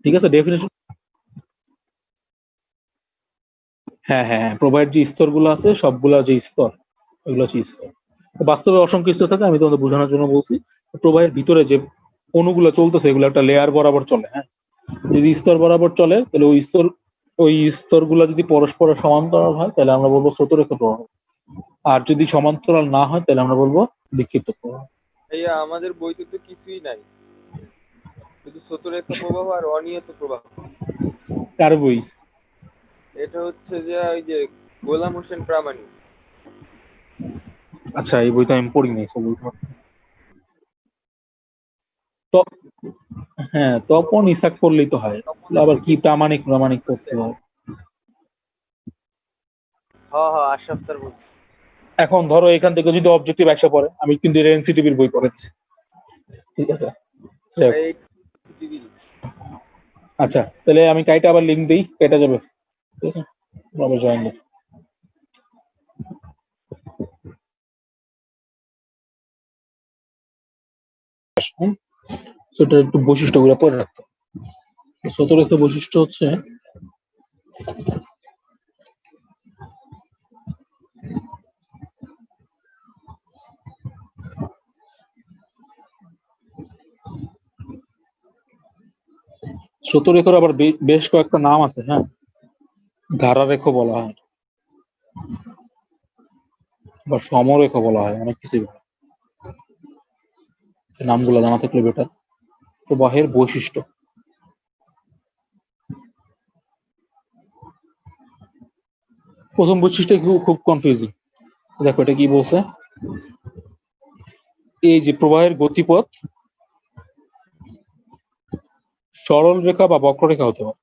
ঠিক আছে, ডেফিনেশন। হ্যাঁ হ্যাঁ, প্রবাহের যে স্তরগুলো আছে সবগুলা যে স্তর, এগুলো হচ্ছে স্তর। তো বাস্তবে অসংখ্য স্তর থাকে, আমি তোমাদের বোঝানোর জন্য বলছি। প্রবাহের ভিতরে যে অণুগুলো চলতেছে এগুলো একটা লেয়ার বরাবর চলে, হ্যাঁ। যদি স্তর বরাবর চলে তাহলে ওই স্তরগুলো যদি পরস্পরের সমান্তরাল হয় তাহলে আমরা বলবো স্রোতরেখা প্রবাহ। আর যদি সমান্তরাল না হয় তাহলে আমরা বলবো বিক্ষিপ্ত প্রবাহ। ভাইয়া আমাদের বইতে তো কিছুই নাই, শুধু স্রোতরেখা প্রবাহ আর অনিয়ত প্রবাহ। কার বই? এটা হচ্ছে যে ওই যে গোলাম হোসেন প্রামাণিক। আচ্ছা, এই বইটা আমি পড়ি নাই, সব বলতে পারছি না। তো হ্যাঁ, তপন ইসাক পড়লেই তো হয়। তখন আবার হচ্ছে কি প্রামাণিক প্রামাণিক করতে হয়? হ্যাঁ হ্যাঁ আশরাফ স্যার বলছে। এখন ধরো এখান থেকে যদি অবজেক্টিভ 100 পড়ে, আমি কিন্তু এনসিটিভির বই পড়ে দিচ্ছি, ঠিক আছে? যাই হোক, এই টিভি। আচ্ছা তাহলে আমি কাইটা আবার লিঙ্ক দিই, কেটে যাবে, ঠিক আছে? আবার জয়েন দিই। সেটার একটু বৈশিষ্ট্যগুলো পড়ে রাখতো। সতেরো একটা বৈশিষ্ট্য হচ্ছে স্রোতরেখার আবার বেশ কয়েকটা নাম আছে, হ্যাঁ। ধারারেখ বলা হয় বা সমরেখ বলা হয়, অনেক কিছু। নামগুলো জানা থাকলে বেটার। প্রবাহের বৈশিষ্ট্য, প্রথম বৈশিষ্ট্য খুব কনফিউজিং। দেখো এটা কি বলছে, এই যে প্রবাহের গতিপথ সরল রেখা বা বক্ররেখা হতে পারে।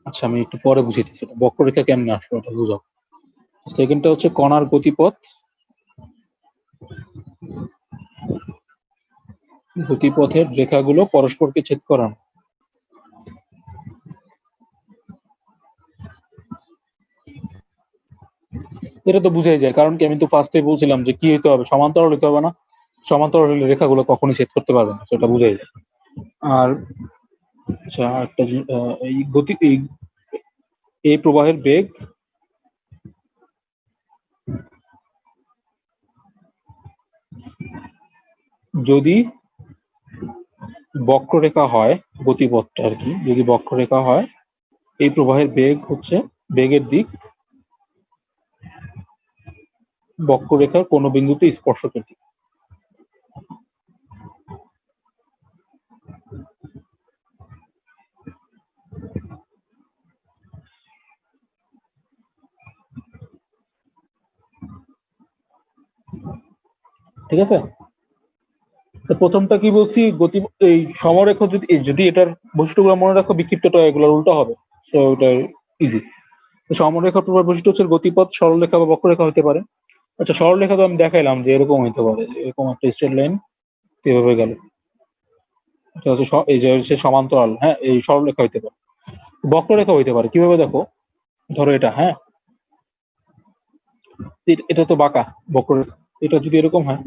আচ্ছা আমি একটু পরে বুঝিয়ে দিচ্ছি বক্ররেখা কেমনে আসলো, এটা বুঝাও। সেকেন্ডটা হচ্ছে কণার গতিপথ, গতিপথের রেখাগুলো পরস্পরকে ছেদ করানো। এটা তো বুঝাই যায়, কারণ কি আমি তো ফার্স্টে বলছিলাম যে কি হইতে হবে, সমান্তরাল হইতে হবে না? সমান্তরাল হলে রেখাগুলো কখনোই ছেদ করতে পারবে না, সেটা বুঝাই যায়। আর আচ্ছা একটা এই গতি এই প্রবাহের বেগ যদি বক্ররেখা হয়, গতিপথটা আর কি যদি বক্ররেখা হয়, এই প্রবাহের বেগ হচ্ছে বেগের দিক বক্ররেখার কোনো বিন্দুতে স্পর্শকের দিক। ঠিক আছে? তো প্রথমটা কি বলছি, গতি এই সমরেখ যদি এটার বৈশিষ্ট্যগুলো মনে রাখো, বিক্ষিপ্তটা এগুলোর উল্টো হবে। সো এটা ইজি। সমরেখার প্রবাহ বৈশিষ্ট্য হচ্ছে গতিপথ সরলরেখা বা বক্ররেখা হতে পারে। আচ্ছা সরলরেখা তো আমি দেখাইলাম যে এরকম হতে পারে, এরকম একটা স্ট্রেট লাইন এভাবে গেল, এটা হচ্ছে এই যে হচ্ছে সমান্তরাল, হ্যাঁ। এই সরলরেখা হইতে পারে, বক্ররেখা হইতে পারে কিভাবে দেখো, ধরো এটা, হ্যাঁ। এটা তো বাঁকা বক্ররেখা, এটা যদি এরকম হয়,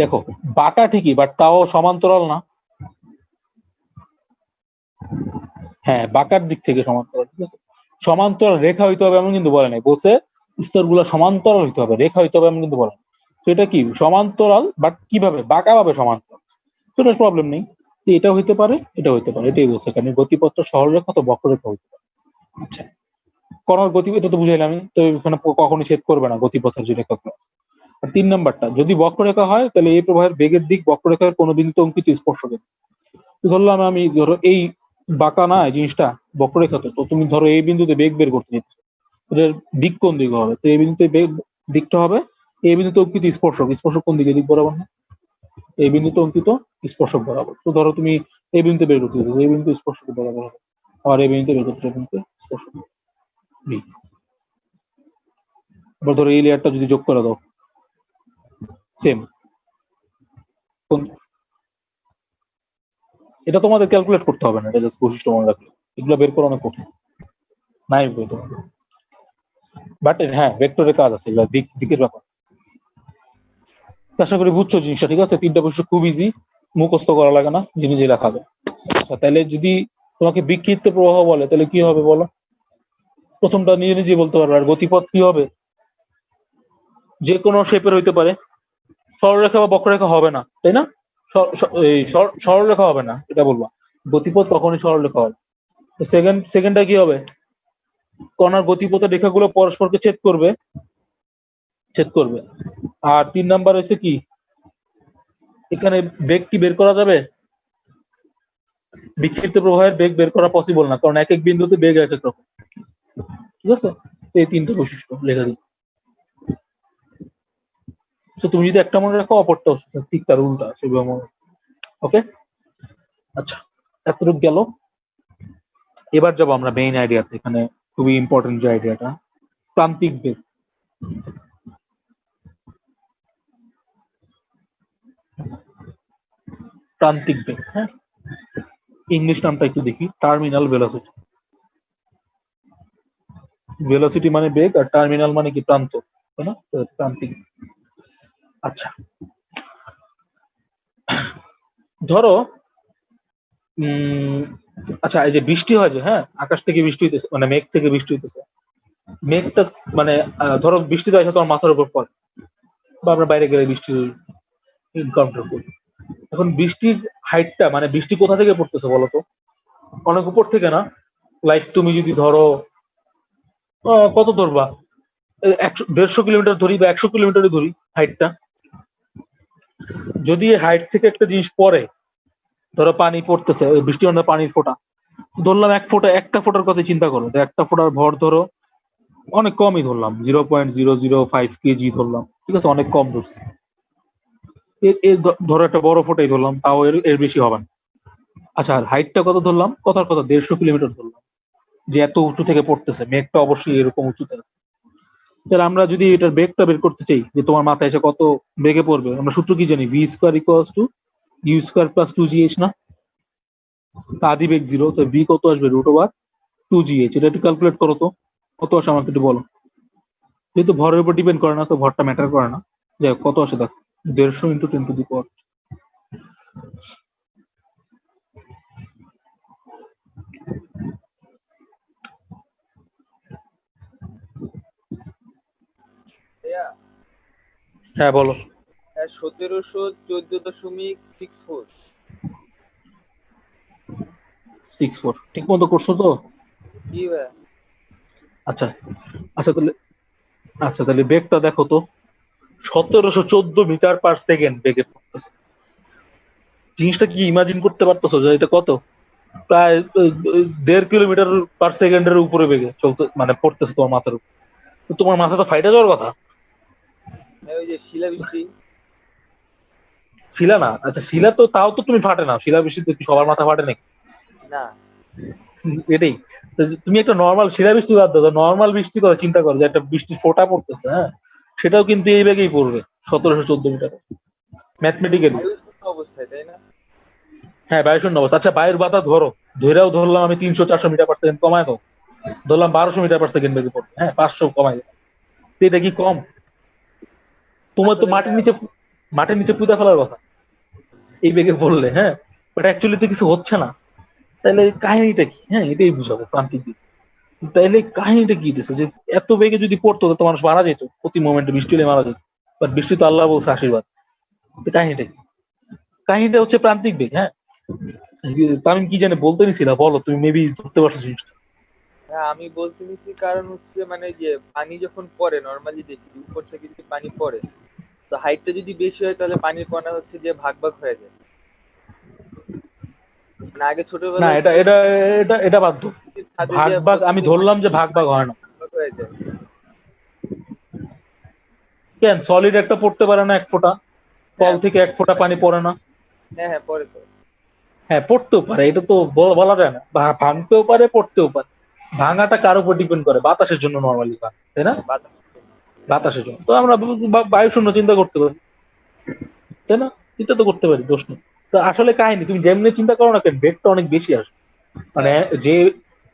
দেখো বাঁকা ঠিকই, বাট তাও সমান্তরাল না। হ্যাঁ, বাঁকার দিক থেকে সমান্তরাল, ঠিক আছে। সমান্তরাল রেখা হইতে হবে এমন কিন্তু বলে নাই, বলছে স্তরগুলো সমান্তরাল হইতে হবে, রেখা হইতে হবে এমন কিন্তু বলে নাই। তো এটা কি সমান্তরাল, বাট কিভাবে বাঁকা ভাবে সমান্তরাল, সেটা প্রবলেম নেই। তো এটা হইতে পারে, এটা হইতে পারে, এটাই বলছে, কারণ গতিপথটা সরলরেখা তো বক্ররেখা হইতে পারে। আচ্ছা, কণার গতি এটা তো বুঝাইলাম আমি, তো এখানে কখনোই ছেদ করবে না গতিপথের যে রেখাগুলো। আর 3 নাম্বারটা, যদি বক্ররেখা হয় তাহলে এই প্রবাহের বেগের দিক বক্ররেখার কোনো বিন্দুতে অঙ্কিত স্পর্শকের। ধরলাম আমি, ধরো এই বাঁকা না এই জিনিসটা, বক্ররেখা তো তুমি ধরো এই বিন্দুতে বেগ বের করতে চাচ্ছ, এটার দিক কোন দিকে হবে? তো এই বিন্দুতে বেগ দিকটা হবে এই বিন্দুতে অঙ্কিত স্পর্শক। স্পর্শক কোন দিকে? দিক বরাবর না? এই বিন্দুতে অঙ্কিত স্পর্শক বরাবর। তো ধরো তুমি এই বিন্দুতে বের করতে চাচ্ছ, এই বিন্দু স্পর্শক বরাবর হবে। আর এই বিন্দুতে বের করতে চাচ্ছ, বিন্দু স্পর্শক বি। এবার ধরো এই লেয়ারটা যদি যোগ করে দাও, সেম। এটা তোমাদের ক্যালকুলেট করতে হবে না, এটা জাস্ট বৈশিষ্ট্য মনে রাখলে, এগুলো বের করা অনেক কঠিন নাই বই তোমাদের। বাট হ্যাঁ, ভেক্টরের কাজ আছে, এগুলো দিকের ব্যাপার। আশা করি বুঝছো জিনিসটা, ঠিক আছে? তিনটা বৈশিষ্ট্য খুব ইজি, মুখস্থ করা লাগে না, নিজে নিজে লেখা যায়। আচ্ছা, তাহলে যদি তোমাকে বিক্ষিপ্ত প্রবাহ বলে তাহলে কি হবে বলো? প্রথমটা নিজে নিজে বলতে পারবে। আর গতিপথ কি হবে? যে কোনো শেপের হইতে পারে, সরলরেখা বা বক্ররেখা হবে না, তাই না? এই সরলরেখা হবে না, এটা বলবা। গতিপথ তখনই সরলরেখা হবে। তো সেকেন্ডটা কি হবে? কণার গতিপথের রেখাগুলো পরস্পরকে ছেদ করবে। আর 3 নাম্বার হচ্ছে কি, এখানে বেগ কি বের করা যাবে? বিক্ষিপ্ত প্রবাহের বেগ বের করা পসিবল না, কারণ এক এক বিন্দুতে বেগ এক এক রকম। ঠিক আছে, এই 3টে বৈশিষ্ট্য লেখা দিই। তো তুমি যদি একটা মনে রাখো, অপরটা ঠিক তার উল্টা সেভাবে মনে। ওকে, আচ্ছা, এতটুকু গেল। এবার যাবো আমরা মেইন আইডিয়াতে। এখানে খুবই ইম্পর্টেন্ট যে আইডিয়াটা, প্রান্তিক বেগ। প্রান্তিক বেগ, হ্যাঁ, ইংলিশ নামটা একটু দেখি, টার্মিনাল ভেলোসিটি। ভেলোসিটি মানে বেগ, আর টার্মিনাল মানে কি প্রান্ত, তাই না? তো প্রান্তিক। আচ্ছা, ধরো আচ্ছা, এই যে বৃষ্টি হয় যে, হ্যাঁ, আকাশ থেকে বৃষ্টি হইতেছে, মানে মেঘ থেকে বৃষ্টি হইতেছে। মেঘটা মানে ধরো বৃষ্টিতে আসে তোমার মাথার উপর পড়ে, বা আমরা বাইরে গেলে বৃষ্টি এনকাউন্টার করি। এখন বৃষ্টির হাইটটা, মানে বৃষ্টি কোথা থেকে পড়তেছে বলতো? অনেক উপর থেকে না? লাইক তুমি যদি ধরো কত ধরবা, 150 কিলোমিটার ধরি বা 100 কিলোমিটারই ধরি হাইটটা। যদি হাইট থেকে একটা জিনিস পড়ে, ধরো পানি পড়তেছে, ওই বৃষ্টি মানে পানির ফোঁটা, ধরলাম একটা ফোঁটার কথা চিন্তা করো, তো একটা ফোঁটার ভর ধরো অনেক কমই ধরলাম, 0.005 কেজি ধরলাম, ঠিক আছে, অনেক কম ধরছি। ধরো একটা বড় ফোঁটাই ধরলাম, তাও এর বেশি হবে না। আচ্ছা, আর হাইটটা কত ধরলাম? কথার কথা 150 কিলোমিটার ধরলাম, যে এত উঁচু থেকে পড়তেছে, মেঘটা অবশ্যই এরকম উঁচুতে আছে। তাহলে আমরা যদি এটার বেগটা বের করতে চাই, যে তোমার মাথায় এসে কত বেগে পড়বে, আমরা সূত্র কি জানি? v²= u²+2gh না? আদি বেগ 0, তো v কত আসবে? √2gh। এটা একটু ক্যালকুলেট করো তো, কত আসে আমাকে একটু বলো। যেহেতু ভরের উপর ডিপেন্ড করে না, তো ভরটা ম্যাটার করে না। যাই হোক, কত আসে দেখো, 150 × 10⁻⁴। হ্যাঁ বলো। 1714.64। 6.4 ঠিক মতো করছো তো? কি ভাই? আচ্ছা, আচ্ছা তাহলে, আচ্ছা তাহলে বেগটা দেখো তো, 1714 মিটার/সেকেন্ড বেগে পড়তেছে। জিনিসটা কি ইমাজিন করতে পারতেছো যে এটা কত? প্রায় 1.5 কিলোমিটার/সেকেন্ডের উপরে বেগে চলতে, মানে পড়তেছে তোমার মাথার উপর। তো তোমার মাথা তো ফাইটা যাওয়ার কথা। ওই যে শিলাবৃষ্টি। শিলা না, আচ্ছা শিলা তো তাও তো তুমি ফাটে না, শিলা বৃষ্টিতে কি সবার মাথা ফাটে নাকি? না, এটাই। তো তুমি একটা নর্মাল শিলা বৃষ্টি বাদ দাও, নর্মাল বৃষ্টি করে চিন্তা করো, যে একটা বৃষ্টির ফোঁটা পড়তেছে, হ্যাঁ, সেটাও কিন্তু এই বেগেই পড়বে, 1714 মিটার, ম্যাথমেটিক্যালি। বায়ু শূন্য অবস্থায়, তাই না? হ্যাঁ, বায়ু শূন্য অবস্থা। আচ্ছা, বায়ুর বাধা ধরলাম আমি 300-400 মিটার/সেকেন্ড, কমায় দাও, ধরলাম 1200 মিটার/সেকেন্ড বেগে পড়বে, হ্যাঁ, 500 কমায় দাও। তো এটা কি কম? তোমার তো আসলে মাটির নিচে পুঁতে ফেলার কথা এই বেগে পড়লে, হ্যাঁ, বাট অ্যাকচুয়ালি তো কিছু হচ্ছে না। তাহলে কাহিনীটা কি? হ্যাঁ, এটাই বুঝাবো প্রান্তিক দিক। তাইলে কাহিনীটা কি দিচ্ছে, যে এত বেগে যদি পড়তো তো মানুষ মারা যেত, প্রতি মোমেন্টে বৃষ্টি হলে মারা যেত। বাট বৃষ্টি তো আল্লাহ বলছে আশীর্বাদ। তো কাহিনীটা কি? কাহিনীটা হচ্ছে প্রান্তিক বেগ, হ্যাঁ। আমি কি জানি বলতে নিছিলাম, বলো তুমি, মেবি ধরতে পারছো জিনিসটা। হ্যাঁ, আমি বলতে নিচ্ছি কারণ হচ্ছে মানে যে পানি যখন পড়ে নর্মালি দেখি উপর থেকে যদি পানি পড়ে, তো হাইটটা যদি বেশি হয় তাহলে পানির কণা হচ্ছে যে ভাগ ভাগ হয়ে যায়। মানে আগে না, ছোটবেলায় এটা এটা এটা এটা বাধ্য। ছাদে ভাগ দিয়ে ভাগ পড়তো আমি যে ধরলাম মাটি যে ভাগ ভাগ হয় না। ভাগ ভাগ হয়ে যায়। কেন সলিড একটা পড়তে পারে না এক ফোঁটা? কল হ্যাঁ, থেকে এক ফোঁটা পানি পড়ে না? হ্যাঁ, হ্যাঁ, পরে তো। হ্যাঁ, পড়তেও পারে, এটা তো বলা যায় না, ভাঙতেও পারে, পড়তেও পারে। ভাঙাটা কার উপর ডিপেন্ড করে? বাতাসের জন্য নর্মালি ভাঙে, তাই না? বাতাস। বাতাসের জন্য তো আমরা বায়ু শূন্য চিন্তা করতে পারি। তাই না? এটা তো করতে পারি, দোষ নেই। তো আসলে কাহিনী তুমি যেমনি চিন্তা করো না কেন, বেগটা অনেক বেশি আসবে। মানে হ্যাঁ, হ্যাঁ। যে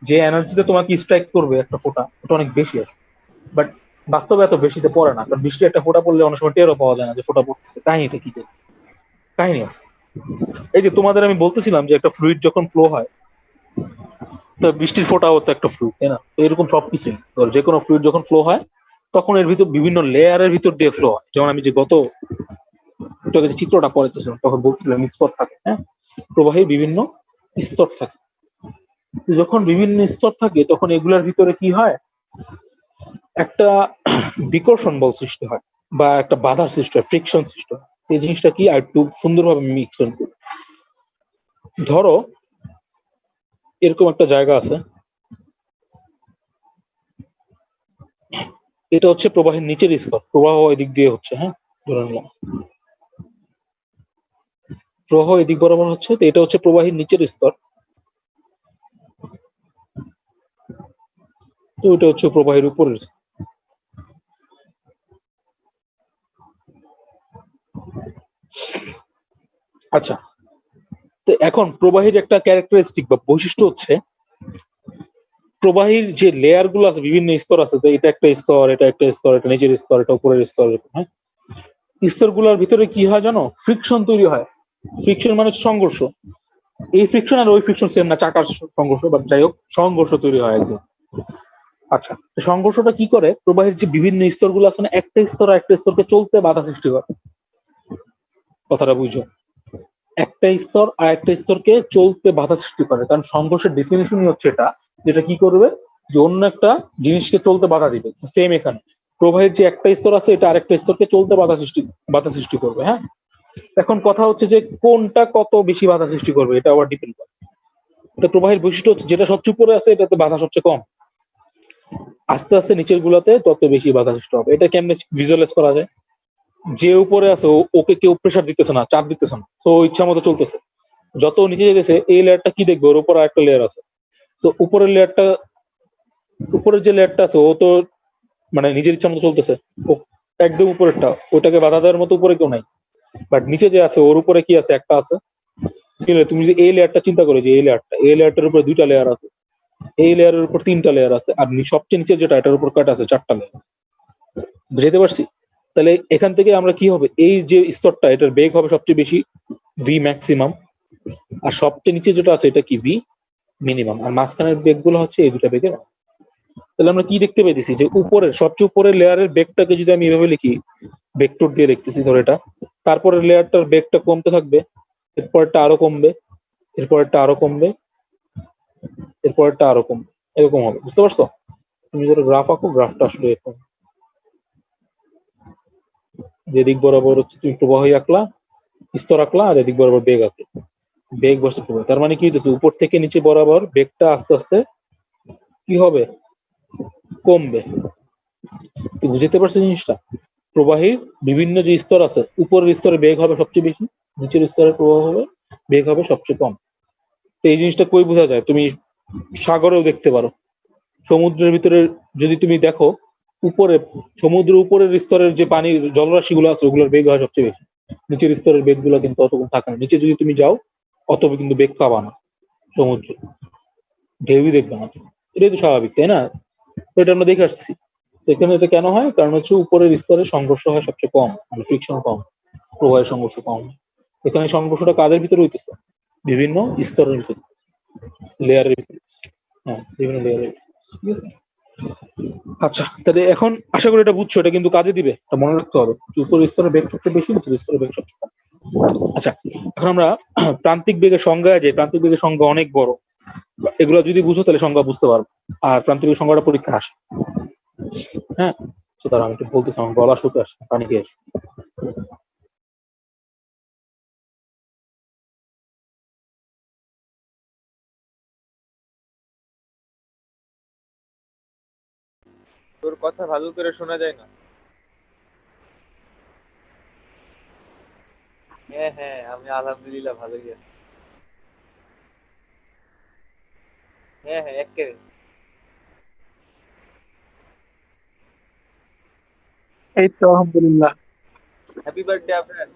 যে এনার্জিতে তোমাকে স্ট্রাইক করবে একটা ফোঁটা, ওটা অনেক বেশি আসবে। বাট বাস্তবে এত বেশিতে পড়ে না, কারণ বৃষ্টি একটা ফোঁটা পড়লে অনেক সময় টেরও পাওয়া যায় না যে ফোঁটা পড়তেছে। কাহিনীটা কি যে কাহিনী আছে। এই যে তোমাদের আমি বলতেছিলাম যে একটা ফ্লুইড যখন ফ্লো হয়, তো বৃষ্টির ফোঁটাও তো একটা ফ্লুইড, তাই না? তো এরকম সবকিছুই ধর, যে কোনো ফ্লুইড যখন ফ্লো হয় তখন এর ভিতর বিভিন্ন লেয়ারের ভিতর দিয়ে ফ্লো হয়। যেমন আমি যে গত তোকে যে চিত্রটা পড়াইতেছিলাম তখন বলছিলাম স্তর থাকে, হ্যাঁ, প্রবাহে বিভিন্ন স্তর থাকে। তো যখন বিভিন্ন স্তর থাকে তখন এগুলোর ভিতরে কি হয়, একটা বিকর্ষণ বল সৃষ্টি হয়, বা একটা বাধার সৃষ্টি হয়, ফ্রিকশন সৃষ্টি হয়। এই জিনিসটা কি আর একটু সুন্দরভাবে আমি এক্সপ্লেন করি। ধরো এরকম একটা জায়গা আছে, এটা হচ্ছে প্রবাহের নিচের স্তর, প্রবাহ এদিক দিয়ে হচ্ছে, হ্যাঁ, ধরে নিলাম প্রবাহ এদিক বরাবর হচ্ছে, তো এটা হচ্ছে প্রবাহের নিচের স্তর। তো এটা হচ্ছে প্রবাহের উপরের স্তর। আচ্ছা, তো এখন প্রবাহের একটা ক্যারেক্টারিস্টিক বা বৈশিষ্ট্য হচ্ছে, প্রবাহীর যে লেয়ার গুলো আছে, বিভিন্ন স্তর আছে, তো এটা একটা স্তর, এটা একটা স্তর, এটা নিচের স্তর, এটা উপরের স্তর, এরকম, হ্যাঁ। স্তরগুলোর ভিতরে কি হয় জানো, ফ্রিকশন তৈরি হয়। ফ্রিকশন মানে হচ্ছে সংঘর্ষ। এই ফ্রিকশন আর ওই ফ্রিকশন সেম না, চাকার সংঘর্ষ, বা যাই হোক সংঘর্ষ তৈরি হয় একদম। আচ্ছা, তো সংঘর্ষটা কি করে, প্রবাহের যে বিভিন্ন স্তরগুলো আছে না, একটা স্তর আর একটা স্তরকে চলতে বাধা সৃষ্টি করে। কথাটা বুঝো, একটা স্তর আর একটা স্তরকে চলতে বাধা সৃষ্টি করে, কারণ সংঘর্ষের ডেফিনেশনই হচ্ছে এটা, যেটা কি করবে, যে অন্য একটা জিনিসকে চলতে বাধা দিবে। সেম এখানে প্রবাহের যে একটা স্তর আছে, এটা আরেকটা স্তরকে চলতে বাধা সৃষ্টি করবে, হ্যাঁ। এখন কথা হচ্ছে যে কোনটা কত বেশি বাধা সৃষ্টি করবে, এটা আবার ডিপেন্ড করে। এটা প্রবাহের বৈশিষ্ট্য হচ্ছে, যেটা সবচেয়ে উপরে আছে এটাতে বাধা সবচেয়ে কম, আস্তে আস্তে নিচের গুলাতে তত বেশি বাধা সৃষ্টি হবে। এটা কেমনে ভিজুয়ালাইজ করা যায়, যে উপরে আছে ওকে কেউ প্রেশার দিতেছে না, চাপ দিতেছে না, তো ইচ্ছা মতো চলতেছে। যত নিচে যেতেছে এই লেয়ারটা কি দেখবে, ওর উপর আরেকটা লেয়ার আছে। তো উপরের লেয়ারটা, উপরের যে লেয়ারটা আছে ও তো মানে নিজের ইচ্ছা মতো চলতেছে। ও একদম উপরেরটা, ওটাকে বাধা দেওয়ার মতো উপরে কেউ নাই। বাট নিচে যে আছে ওর উপরে কি আছে, একটা আছে। তুমি যদি এই লেয়ারটা চিন্তা করো, যে এই লেয়ারটার উপরে দুইটা লেয়ার আছে, এই লেয়ারের উপর তিনটা লেয়ার আছে, আর সবচেয়ে নিচে যেটা এটার উপর কয়টা আছে, চারটা লেয়ার। বুঝতে পারছি? তাহলে এখান থেকে আমরা কি হবে, এই যে স্তরটা এটার বেগ হবে সবচেয়ে বেশি, ভি ম্যাক্সিমাম। আর সবচেয়ে নিচে যেটা আছে এটা কি, ভি মিনিমাম। আর মাঝখানের বেগ গুলো হচ্ছে এই দুটা বেগের। তাহলে আমরা কি দেখতে পেয়েছি, যে উপরের সবচেয়ে উপরের লেয়ারের বেগটাকে যদি আমি এভাবে লিখি, ভেক্টর দিয়ে লিখতেছি ধর এটা, তারপরের লেয়ারটার বেগটা কমতে থাকবে, এরপরটা আরো কমবে, এরপরটা আরো কমবে, এরপরটা আরো কমবে, এরকম হবে। বুঝতে পারছো? তুমি যদি গ্রাফ আঁকো, গ্রাফটা আসলে এরকম, যেদিক বরাবর হচ্ছে তুমি প্রবাহী আঁকলা, স্তর আঁকলা, আর এদিক বরাবর বেগ আঁকলা, বেগ বসে প্রবাহ। তার মানে কি হইতেছে, উপর থেকে নিচে বরাবর বেগটা আস্তে আস্তে কি হবে, কমবে। তুই বুঝতে পারছো জিনিসটা? প্রবাহীর বিভিন্ন যে স্তর আছে, উপরের স্তরে বেগ হবে সবচেয়ে বেশি, নিচের স্তরে প্রবাহ হবে, বেগ হবে সবচেয়ে কম। তো এই জিনিসটা কই বোঝা যায়, তুমি সাগরেও দেখতে পারো। সমুদ্রের ভিতরে যদি তুমি দেখো, উপরে সমুদ্র উপরের স্তরের যে পানির জলরাশি গুলো আছে ওগুলোর বেগ হয় সবচেয়ে বেশি, নিচের স্তরের বেগ গুলো কিন্তু অতক্ষণ থাকে না। নিচে যদি তুমি যাও অত কিন্তু বেগ পাবা না সমুদ্রে, ঢেউই দেখবে না। এটাই তো স্বাভাবিক, তাই না? তো এটা আমরা দেখে আসছি। তো এখানে এটা কেন হয়, কারণ হচ্ছে উপরের স্তরে সংঘর্ষ হয় সবচেয়ে কম, মানে ফ্রিকশন কম, প্রবাহের সংঘর্ষ কম। এখানে সংঘর্ষটা কাদের ভিতরে হইতেছে, বিভিন্ন স্তরের ভিতরে, লেয়ারের ভিতরে, হ্যাঁ, বিভিন্ন লেয়ারের। আচ্ছা, তাহলে এখন আশা করি এটা বুঝছো, এটা কিন্তু কাজে দিবে, এটা মনে রাখতে হবে যে উপরের স্তরের বেগ সবচেয়ে বেশি, নিচের স্তরের বেগ সবচেয়ে কম। আচ্ছা, এখন আমরা প্রান্তিক বেগের সংজ্ঞায় যাই। প্রান্তিক বেগের সংজ্ঞা অনেক বড়, এগুলো যদি বুঝো তাহলে সংজ্ঞা বুঝতে পারবো। আর প্রান্তিক বেগের সংজ্ঞাটা পরীক্ষা আসে, হ্যাঁ। তো তারা আমি একটু বলতেছি, আমার গলা শুকে আসে, পানি খেয়ে আসে। তোর কথা ভালো করে শোনা যায় না। হ্যাঁ, হ্যাঁ, আমি আলহামদুলিল্লাহ ভালোই আছি। হ্যাঁ, হ্যাঁ, এক্কেরে। এই তো আলহামদুলিল্লাহ। হ্যাপি বার্থডে আপনার।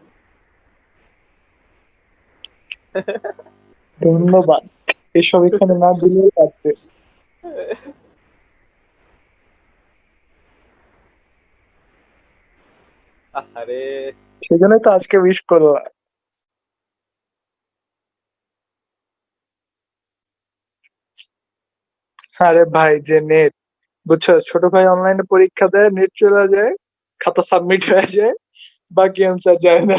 ধন্যবাদ। এসব এখানে না দিলেও পারতে। আরে সেজন্যই তো আজকে উইশ করলাম। আরে ভাই যে নেট, বুঝছো, ছোট ভাই অনলাইনে পরীক্ষা দেয়, নেট চলে যায়, খাতা সাবমিট হয়ে যায়, বাকি অ্যান্সার যায় না।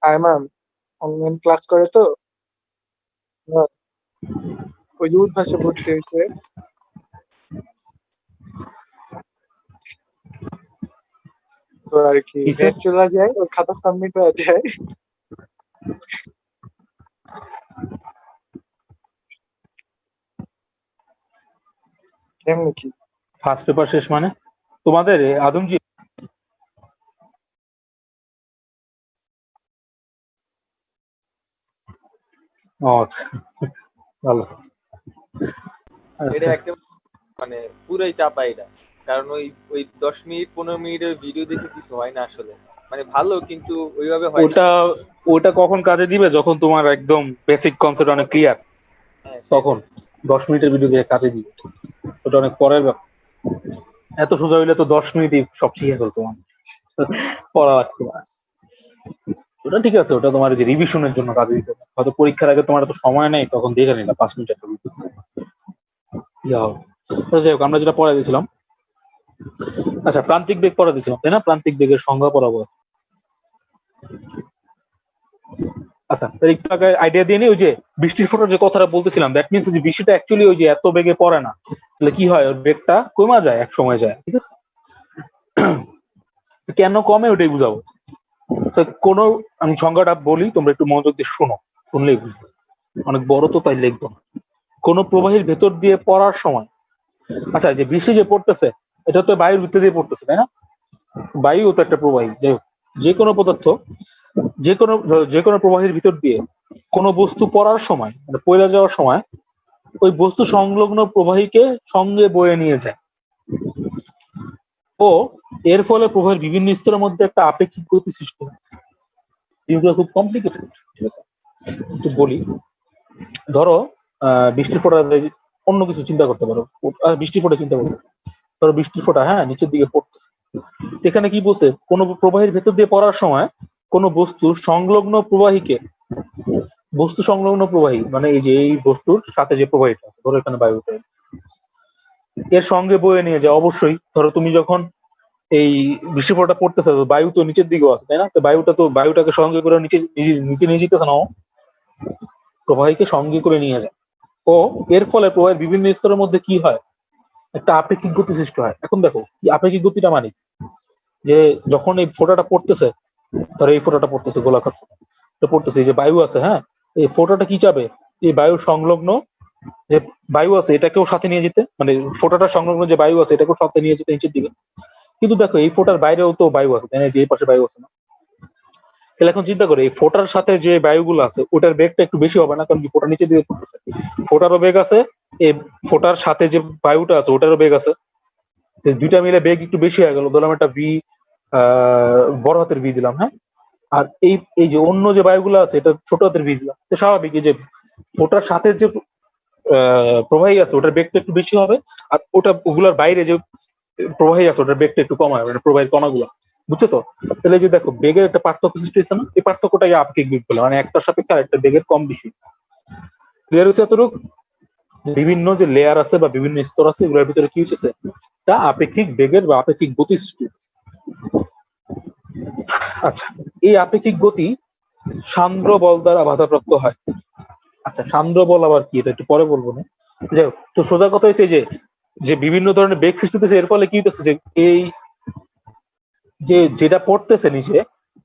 আয়মান অনলাইন ক্লাস করে তো, ওই যে উদ্ভাসে ভর্তি হয়েছে, তো আর কি কিসে? নেট চলে যায়, ওর খাতা সাবমিট হয়ে যায়। এমনি কি? ফার্স্ট পেপার শেষ মানে তোমাদের আদমজি? ও আচ্ছা, ভালো। এটা আচ্ছা, একটা মানে পুরাই চাপা এটা। কারণ ওই ওই 10 মিনিট 15 মিনিটের ভিডিও দেখে কিছু হয় না আসলে। মানে ভালো কিন্তু ওইভাবে হয় না। ওটা ওটা কখন কাজে দিবে? যখন তোমার একদম বেসিক কনসেপ্ট অনেক ক্লিয়ার, হ্যাঁ তখন সেটাই। 10 মিনিটের ভিডিও দিয়ে কাজে দিবে। ওটা অনেক পরের ব্যাপার। এত সোজা হইলে তো 10 মিনিটই সব শিখে ফেলতো মানুষ। পড়া লাগতো না। ওটা ঠিক আছে, ওটা তোমার যে রিভিশনের জন্য কাজে দিতে পারে। হয়তো পরীক্ষার আগে তোমার এত সময় নেই, তখন দেখে নিলাম 5 মিনিট একটা ভিডিও ইয়া হবে। তো যাই হোক, আমরা যেটা পড়া দিয়েছিলাম, আচ্ছা প্রান্তিক বেগ পড়া দিয়েছিলাম তাই না? প্রান্তিক বেগের সংজ্ঞা পড়াবো। আচ্ছা, তার একটু আগে আইডিয়া দিয়ে নি, ওই যে বৃষ্টির ফোঁটার যে কথাটা বলতেছিলাম, দ্যাট মিনস যে বৃষ্টিটা অ্যাকচুয়ালি ওই যে এত বেগে পড়ে না। তাহলে কি হয়, ওর বেগটা কমা যায়, এক সময় যায়, ঠিক আছে? তো কেন কমে ওটাই বুঝাবো। তো কোনো, আমি সংজ্ঞাটা বলি, তোমরা একটু মনোযোগ দিয়ে শোনো, শুনলেই বুঝবে। অনেক বড় তো, তাই লিখবো না। কোনো প্রবাহীর ভেতর দিয়ে পড়ার সময়, আচ্ছা যে বৃষ্টি যে পড়তেছে, এটা তো বায়ুর ভিতর দিয়ে পড়তেছে তাই না? বায়ু তো একটা প্রবাহী। যাই হোক, যে কোনো পদার্থ, যে কোনো যে কোনো প্রবাহের ভিতর দিয়ে কোনো বস্তু পড়ার সময়, মানে পড়ে যাওয়ার সময়, ওই বস্তু সংলগ্ন প্রবাহীকে সঙ্গে বয়ে নিয়ে যায়। ও এর ফলে প্রবাহের বিভিন্ন স্তরের মধ্যে একটা আপেক্ষিক গতি সৃষ্টি হয়। এগুলো খুব কমপ্লিকেটেড, ঠিক আছে? একটু বলি। ধরো বৃষ্টির ফোঁটা, অন্য কিছু চিন্তা করতে পারো, বৃষ্টির ফোঁটা চিন্তা করতে পারো। ধরো বৃষ্টির ফোঁটা, হ্যাঁ, নিচের দিকে পড়তেছে। এখানে কি বলছে, কোনো প্রবাহের ভেতর দিয়ে পড়ার সময় কোনো বস্তুর সংলগ্ন প্রবাহীকে, বস্তু সংলগ্ন প্রবাহী মানে এই যে এই বস্তুর সাথে যে প্রবাহীটা আছে, ধরো এখানে বায়ুটা, এর সঙ্গে বয়ে নিয়ে যায়। অবশ্যই ধরো তুমি যখন এই বৃষ্টি ফোঁটা পড়তেছে, তো বায়ু তো নিচের দিকেও আছে তাই না? তো বায়ুটাকে সঙ্গে করে নিচে নিচে নিচে নিয়ে যেতেছে না, ও প্রবাহীকে সঙ্গে করে নিয়ে যায়। ও এর ফলে প্রবাহের বিভিন্ন স্তরের মধ্যে কি হয়, একটা আপেক্ষিক গতি সৃষ্টি হয়। এখন দেখো কি আপেক্ষিক গতিটা মানে, যে যখন এই ফোঁটাটা পড়তেছে, ধরো এই ফোঁটাটা পড়তেছে, গোলাকার ফোঁটা পড়তেছে, এই যে বায়ু আছে, হ্যাঁ, এই ফোঁটাটা কি চাবে, এই বায়ুর সংলগ্ন যে বায়ু আছে এটাকেও সাথে নিয়ে যেতে, মানে ফোঁটাটা সংলগ্ন যে বায়ু আছে এটাকেও সাথে নিয়ে যেতে নিচের দিকে। কিন্তু দেখো এই ফোঁটার বাইরেও তো বায়ু আছে তাই না? যে এই পাশে বায়ু আছে না? তাহলে এখন চিন্তা করে, এই ফোঁটার সাথে যে বায়ুগুলো আছে ওটার বেগটা একটু বেশি হবে না? কারণ কি ফোঁটা নিচের দিকে পড়তেছে, ফোঁটারও বেগ আছে, এই ফোঁটার সাথে যে বায়ুটা আছে ওটারও বেগ আছে। তো দুইটা মিলে বেগ একটু বেশি হয়ে গেল, ধরলাম একটা ভি, বড় হাতের ভি দিলাম, হ্যাঁ। আর এই এই যে অন্য যে বায়ুগুলো আছে এটা ছোট হাতের ভি দিলাম। তো স্বাভাবিক এই যে ফোঁটার সাথে যে প্রবাহী আছে ওটার বেগটা একটু বেশি হবে, আর ওগুলার বাইরে যে প্রবাহী আছে ওটার বেগটা একটু কম হবে, মানে প্রবাহের কণাগুলো, বুঝছো তো? তাহলে এই যে দেখো বেগের একটা পার্থক্য সৃষ্টি হচ্ছে না? এই পার্থক্যটাই আপেক্ষিক বেগ বলে, মানে একটার সাপেক্ষে আরেকটা বেগের কম বেশি। ক্লিয়ার হচ্ছে এতটুকু? বিভিন্ন যে লেয়ার আছে বা বিভিন্ন স্তর আছে, এগুলোর ভিতরে কি হচ্ছে, তা আপেক্ষিক বেগের বা আপেক্ষিক গতি সৃষ্টি হচ্ছে। আচ্ছা, এই আপেক্ষিক গতি সান্দ্র বল দ্বারা বাধাপ্রাপ্ত হয়। আচ্ছা, সান্দ্র বল আবার কি, এটা একটু পরে বলবো না। যাই হোক, তো সোজা কথা হচ্ছে যে যে বিভিন্ন ধরনের বেগ সৃষ্টি হতেছে, এর ফলে কি হতেছে, যে এই যে যেটা পড়তেছে নিচে,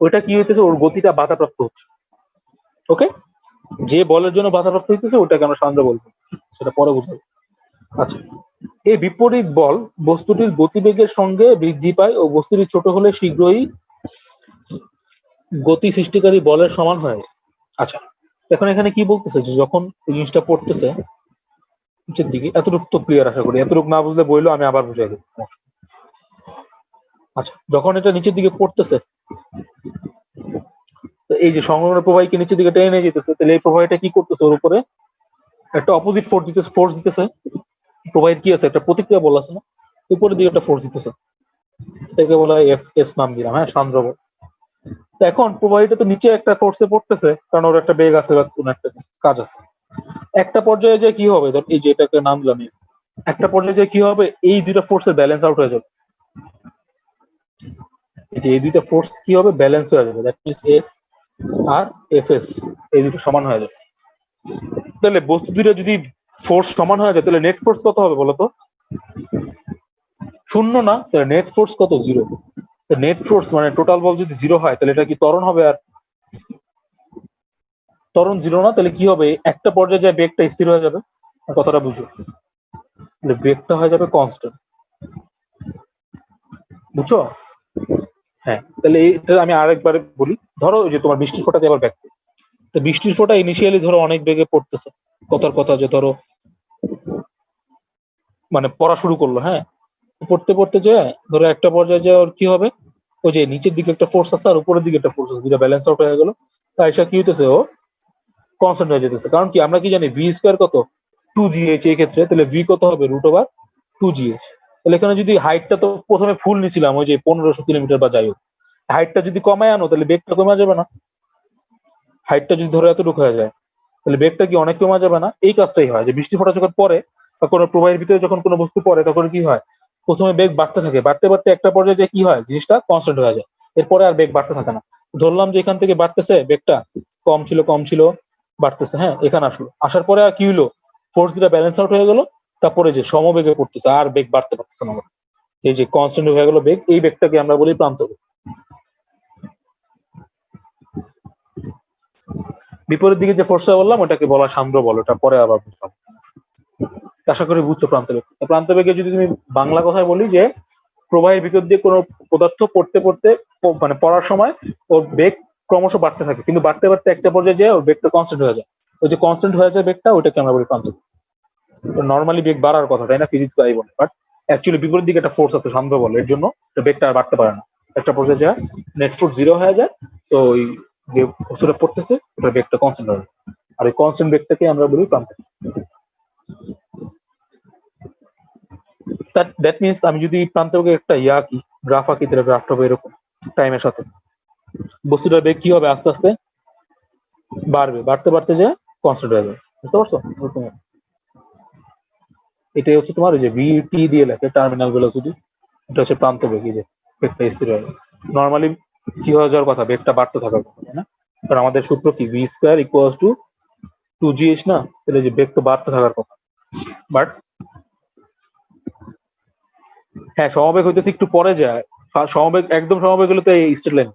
ওইটা কি হইতেছে, ওর গতিটা বাধাপ্রাপ্ত হচ্ছে। ওকে, যে বলের জন্য বাধাপ্রাপ্ত হইতেছে ওটাকে আমরা সান্দ্র বল বলি। সেটা পরে বুঝাবো। আচ্ছা, এই বিপরীত বল বস্তুটির গতিবেগের সঙ্গে বৃদ্ধি পায় ও বস্তুটি ছোট হলে শীঘ্রই গতি সৃষ্টিকারী বলের সমান হয়। আচ্ছা, এখন এখানে কি বলতেছে, যে যখন এই জিনিসটা পড়তেছে নিচের দিকে, এতটুকু তো ক্লিয়ার, আশা করি। এতটুকু না বুঝলে বইলো, আমি আবার বুঝাই দেবো। আচ্ছা, যখন এটা নিচের দিকে পড়তেছে, তো এই যে সংলগ্ন প্রবাহীকে নিচের দিকে টেনে নিয়ে যেতেছে, তাহলে এই প্রবাহীটা কি করতেছে, ওর উপরে একটা অপোজিট ফোর্স দিতেছে। প্রবাহের কি আছে, একটা প্রতিক্রিয়া বল আছে না, উপরের দিকে একটা ফোর্স দিতেছে, এটাকে বলা হয় এফ এস নাম দিলাম, হ্যাঁ, সান্দ্র বল। তো এখন প্রবাহীটা তো নিচে একটা ফোর্সে পড়তেছে, কারণ ওর একটা বেগ আছে বা কোনো একটা কাজ আছে। একটা পর্যায়ে যে কি হবে, ধর এই যে এটাকে নাম দিলাম, একটা পর্যায়ে যে কি হবে, এই দুইটা ফোর্সের ব্যালেন্স আউট হয়ে যাবে। এই যে এই দুইটা ফোর্স কি হবে, ব্যালেন্স হয়ে যাবে, that means F R F S এই দুটো সমান হয়ে যাবে। তাহলে বস্তু দুইটা যদি ফোর্স সমান হয়ে যায়, তাহলে নেট ফোর্স কত হবে বলতো? শূন্য না, তাহলে নেট ফোর্স কত? জিরো। নেট ফোর্স মানে টোটাল বল যদি জিরো হয়, তাহলে এটা কি ত্বরণ হবে? আর ত্বরণ জিরো না, তাহলে কি হবে, একটা পর্যায়ে যায় বেগটা স্থির হয়ে যাবে। কথাটা বুঝো, তাহলে বেগটা হয়ে যাবে কনস্ট্যান্ট, বুঝছো? হ্যাঁ, তাহলে এটা আমি আরেকবার বলি। ধরো ওই যে তোমার বৃষ্টির ফোঁটাতে আবার ব্যাক, তো বৃষ্টির ফোঁটা ইনিশিয়ালি ধরো অনেক বেগে পড়তেছে, কথার কথা যে ধরো মানে পড়া শুরু করলো, হ্যাঁ, পড়তে পড়তে যে ধরো একটা পর্যায়ে যে ওর কি হবে, ওই যে নিচের দিকে একটা ফোর্স আছে আর উপরের দিকে একটা ফোর্স আছে, দুটা ব্যালেন্স আউট হয়ে গেল, তাই সে কি হইতেছে, ও কনস্ট্যান্ট হয়ে যেতেছে। কারণ কি, আমরা কি জানি ভি স্কোয়ার কত? 2gh এই ক্ষেত্রে, তাহলে ভি কত হবে? √2gh। তাহলে এখানে যদি হাইটটা তো প্রথমে ফুল নিছিলাম, ওই যে 1500 কিলোমিটার বা যাই হোক, হাইটটা যদি কমায় আনো তাহলে বেগটা কমে যাবে না? হাইটটা যদি ধরো এতটুকু হয়ে যায়, তাহলে বেগটা কি অনেক কমে যাবে না? এই কাজটাই হয় যে বৃষ্টি ফোঁটা যখন পড়ে বা কোনো প্রবাহের ভিতরে যখন কোনো বস্তু পড়ে, তখন কি হয়, প্রথমে বেগ বাড়তে থাকে, বাড়তে বাড়তে একটা পর্যায়ে যে কি হয়, জিনিসটা কনস্ট্যান্ট হয়ে যায়, এরপরে আর বেগ বাড়তে থাকে না। ধরলাম যে এখান থেকে বাড়তেছে, বেগটা কম ছিল বাড়তেছে, হ্যাঁ, এখানে আসলো, আসার পরে আর কি হলো, ফোর্স দুটা ব্যালেন্স আউট হয়ে গেল, তারপরে যে সমবেগে পড়তেছে, আর বেগ বাড়তে পারতেছে না। এই যে কনস্ট্যান্ট হয়ে গেল বেগ, এই বেগটাকে আমরা বলি প্রান্ত বেগ। বিপরীত দিকে যে ফোর্সটা বললাম ওটাকে বলা সান্দ্র বল, ওটা পরে আবার বুঝলাম। আশা করি বুঝছো প্রান্ত বেগ। প্রান্ত বেগে যদি তুমি বাংলা কথায় বলি যে প্রবাহের ভিতর দিয়ে কোনো পদার্থ পড়তে পড়তে মানে পড়ার সময় ওর বেগ ক্রমশ বাড়তে থাকে, কিন্তু বাড়তে বাড়তে একটা পর্যায়ে যায় ওর বেগটা কনস্ট্যান্ট হয়ে যায়। ওই যে কনস্ট্যান্ট হয়ে যায় বেগটা, ওটাকে আমরা বলি প্রান্ত বেগ। নর্মালি বেগ বাড়ার কথা, তাই না, ফিজিক্স তাই বলে, বাট অ্যাকচুয়ালি বিপরীত দিকে একটা ফোর্স আছে সান্দ্র বল, এর জন্য বেগটা আর বাড়তে পারে না, একটা পর্যায়ে যায় নেট ফোর্স জিরো হয়ে যায়। তো ওই যে বস্তুটা পড়তেছে ওটার বেগটা কনস্ট্যান্ট হয়ে যায়, আর এই কনস্ট্যান্ট বেগটাকে আমরা বলি প্রান্ত বেগ। দ্যাট মিনস আমি যদি প্রান্ত বেগের একটা আঁকি, গ্রাফ আঁকি, তাহলে গ্রাফটা হবে এরকম, টাইমের সাথে বস্তুটার বেগ কি হবে, আস্তে আস্তে বাড়বে, বাড়তে বাড়তে যে কনস্ট্যান্ট হয়ে যাবে, বুঝতে পারছো? এটাই হচ্ছে তোমার ওই যে ভিটি দিয়ে লেখে টার্মিনাল ভেলোসিটি, এটা হচ্ছে প্রান্ত বেগ, এই যে বেগটা স্থির হয়ে যাবে। নর্মালি কি হয়ে যাওয়ার কথা, বেগটা বাড়তে থাকার কথা, তাই না? কারণ আমাদের সূত্র কি, V square equals to 2gh না, তাহলে যে বেগ তো বাড়তে থাকার কথা। বাট হ্যাঁ, সমবেগ হইতেছে একটু পরে যায়, সমবেগ একদম সমবেগ হলে তো এই স্ট্রেট লাইন,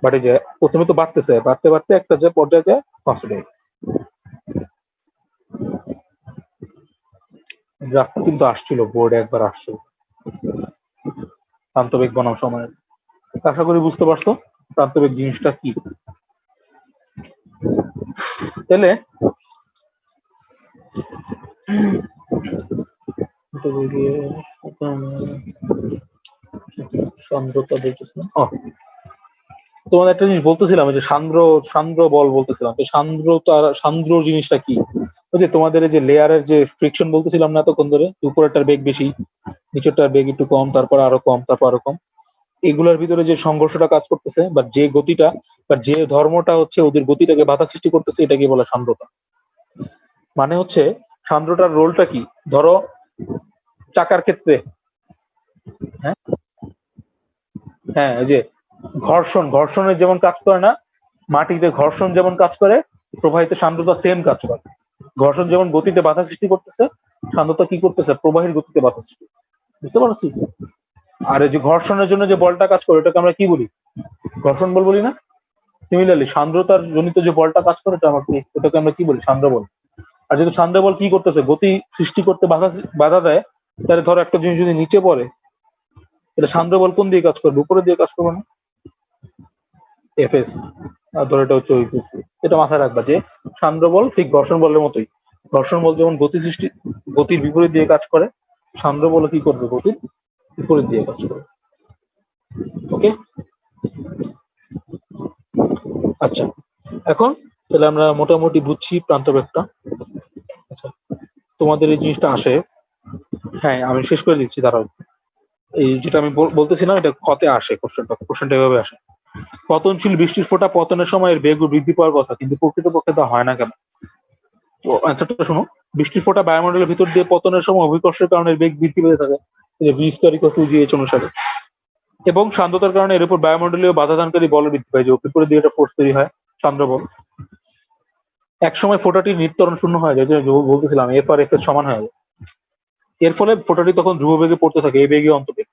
বাট এই যে প্রথমে তো বাড়তেছে, বাড়তে বাড়তে একটা যে পর্যায়ে যায় কনস্ট্যান্ট হয়ে যায়। গ্রাফটা কিন্তু আসছিল বোর্ডে, একবার আসছিল প্রান্তবেগ বনাম সময়। আশা করি বুঝতে পারছো প্রান্তবেগ জিনিসটা কি। তাহলে সান্দ্রতা বলতেছিলাম, তোমাদের একটা জিনিস বলতেছিলাম, যে সান্দ্র বল বলতেছিলাম, তো সান্দ্র জিনিসটা কি? ওই যে তোমাদের যে লেয়ারের যে ফ্রিকশন বলতেছিলাম না এতক্ষণ ধরে, উপরেরটার বেগ বেশি, নিচেরটার বেগ একটু কম, তারপর আরো কম, তারপর আরো কম, এগুলোর ভিতরে যে সংঘর্ষটা কাজ করতেছে বা যে গতিটা বা যে ধর্মটা হচ্ছে ওদের গতিটাকে বাধা সৃষ্টি করতেছে, এটাকে বলে সান্দ্রতা। মানে হচ্ছে সান্দ্রতার রোলটা কি, ধরো চাকার ক্ষেত্রে, হ্যাঁ হ্যাঁ, এই যে ঘর্ষণের যেমন কাজ করে না, মাটিতে ঘর্ষণ যেমন কাজ করে, প্রবাহিত সান্দ্রতা সেম কাজ করে। ঘর্ষণ যেমন গতিতে বাধা সৃষ্টি করতেছে, সান্দ্রতা কি করতেছে, প্রবাহের গতিতে বাধা সৃষ্টি, বুঝতে পারছি? আর এই যে ঘর্ষণের জন্য যে বলটা কাজ করে, ওটাকে আমরা কি বলি, ঘর্ষণ বল বলি না? সিমিলারলি সান্দ্রতার জনিত যে বলটা কাজ করে, ওটাকে আমরা কি বলি, সান্দ্র বল। আর যেহেতু সান্দ্র বল কি করতেছে, গতি সৃষ্টি করতে বাধা দেয়, তাহলে ধরো একটা জিনিস যদি নিচে পড়ে, তাহলে সান্দ্র বল কোন দিয়ে কাজ করবে, উপরের দিয়ে কাজ করবে না, এফএস। আর ধরো এটা হচ্ছে এটা মাথায় রাখবা যে সান্দ্র বল ঠিক ঘর্ষণ বলের মতোই, ঘর্ষণ বল যেমন গতির বিপরীত দিয়ে কাজ করে, সান্দ্র বল কি করবে, গতির বিপরীত দিয়ে কাজ করবে। ওকে। আচ্ছা, এখন তাহলে আমরা মোটামুটি বুঝছি প্রান্তবেগটা। আচ্ছা, তোমাদের এই জিনিসটা আসে, হ্যাঁ আমি শেষ করে দিচ্ছি, দাঁড়াও। এই যেটা আমি বলতেছিলাম এটা ক্ষতে আসে, কোশ্চেনটা এভাবে আসে। পতনশীল বৃষ্টির ফোঁটা পতনের সময় এর বেগ ও বৃদ্ধি পাওয়ার কথা, কিন্তু প্রকৃতপক্ষে তা হয় না কেন? তো অ্যান্সারটা শোনো। বৃষ্টির ফোঁটা বায়ুমণ্ডলের ভিতর দিয়ে পতনের সময় অভিকর্ষের কারণে এর বেগ বৃদ্ধি পেতে থাকে, V square equal to G H অনুসারে, এবং সান্দ্রতার কারণে এর উপর বায়ুমণ্ডলীয় বাধাদানকারী বল বৃদ্ধি পায়, যে বিপরীত দিকে একটা ফোর্স তৈরি হয়, সান্দ্র বল। এক সময় ফোঁটাটি নির্তরণ শূন্য হয়ে যায়, যে বলতেছিলাম এফ আর এফ এর সমান হয়ে যায়। এর ফলে ফোঁটাটি তখন ধ্রুব বেগে পড়তে থাকে, এই বেগই অন্তবেগ।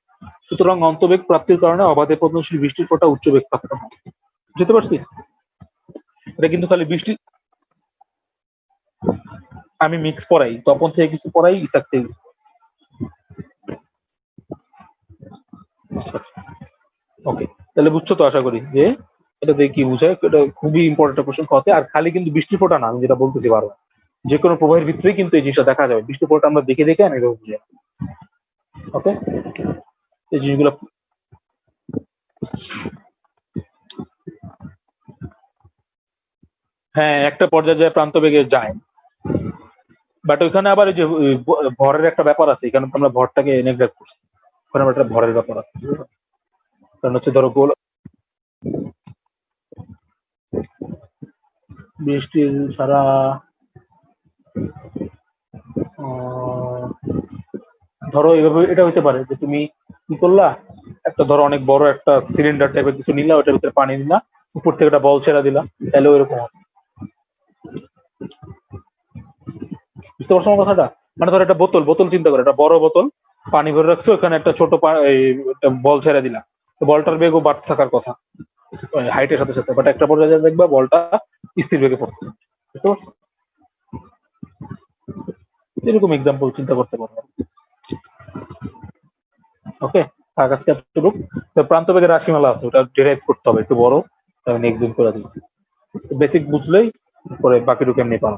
সুতরাং অন্তবেগ প্রাপ্তির কারণে অবাধে পতনশীল বৃষ্টির ফোঁটা উচ্চ বেগ প্রাপ্ত হয়। বুঝতে পারছি? এটা কিন্তু খালি বৃষ্টি, আমি মিক্স পড়াই, তপন থেকে কিছু পড়াই, ইসাক থেকে কিছু। ওকে, তাহলে বুঝছো তো আশা করি যে এটা দিয়ে কি বুঝায়। এটা খুবই ইম্পর্টেন্ট কোশ্চেন হতে। আর খালি কিন্তু বৃষ্টি ফোঁটা না, আমি যেটা বলতেছি বারবার, যে কোনো প্রবাহের ভিতরেই কিন্তু এই জিনিসটা দেখা যাবে। বৃষ্টি ফোঁটা আমরা দেখে দেখে আমি এভাবে বুঝি। ওকে, এই জিনিসগুলো হ্যাঁ একটা পর্যায়ে যায় প্রান্ত বেগে যায়, বাট ওইখানে আবার ওই যে ভরের একটা ব্যাপার আছে। এখানে তো আমরা ভরটাকে নেগলেক্ট করছি, ওখানে আবার একটা ভরের ব্যাপার আছে। কারণ হচ্ছে ধরো গোল বৃষ্টির সারা ধরো এইভাবে এটা হইতে পারে যে তুমি কি করলা, একটা ধরো অনেক বড় একটা সিলিন্ডার টাইপের কিছু নিলা, ওটার ভিতরে পানি দিলা, উপর থেকে একটা বল ছেড়া দিলা, তাহলে ওইরকম হবে। বুঝতে পারছো আমার কথাটা? মানে ধরো একটা বোতল চিন্তা করে, একটা বড় বোতল পানি ভরে রাখছো, ওখানে একটা ছোট একটা বল ছেড়ে দিলা, তো বলটার বেগও বাড়তে থাকার কথা হাইটের সাথে সাথে, বাট একটা পর্যায়ে দেখবা বলটা স্থির বেগে পড়ছে। বুঝতে পারছো? এরকম এক্সাম্পল চিন্তা করতে পারবো। ওকে, থাক আজকে এতটুকু। তো প্রান্ত বেগের রাশিমালা আছে, ওটা ডিরাইভ করতে হবে একটু বড়, আমি নেক্সট দিন করে দিই। বেসিক বুঝলেই পরে বাকিটুকু এমনি পারো।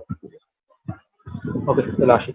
ওকে, তাহলে আসি।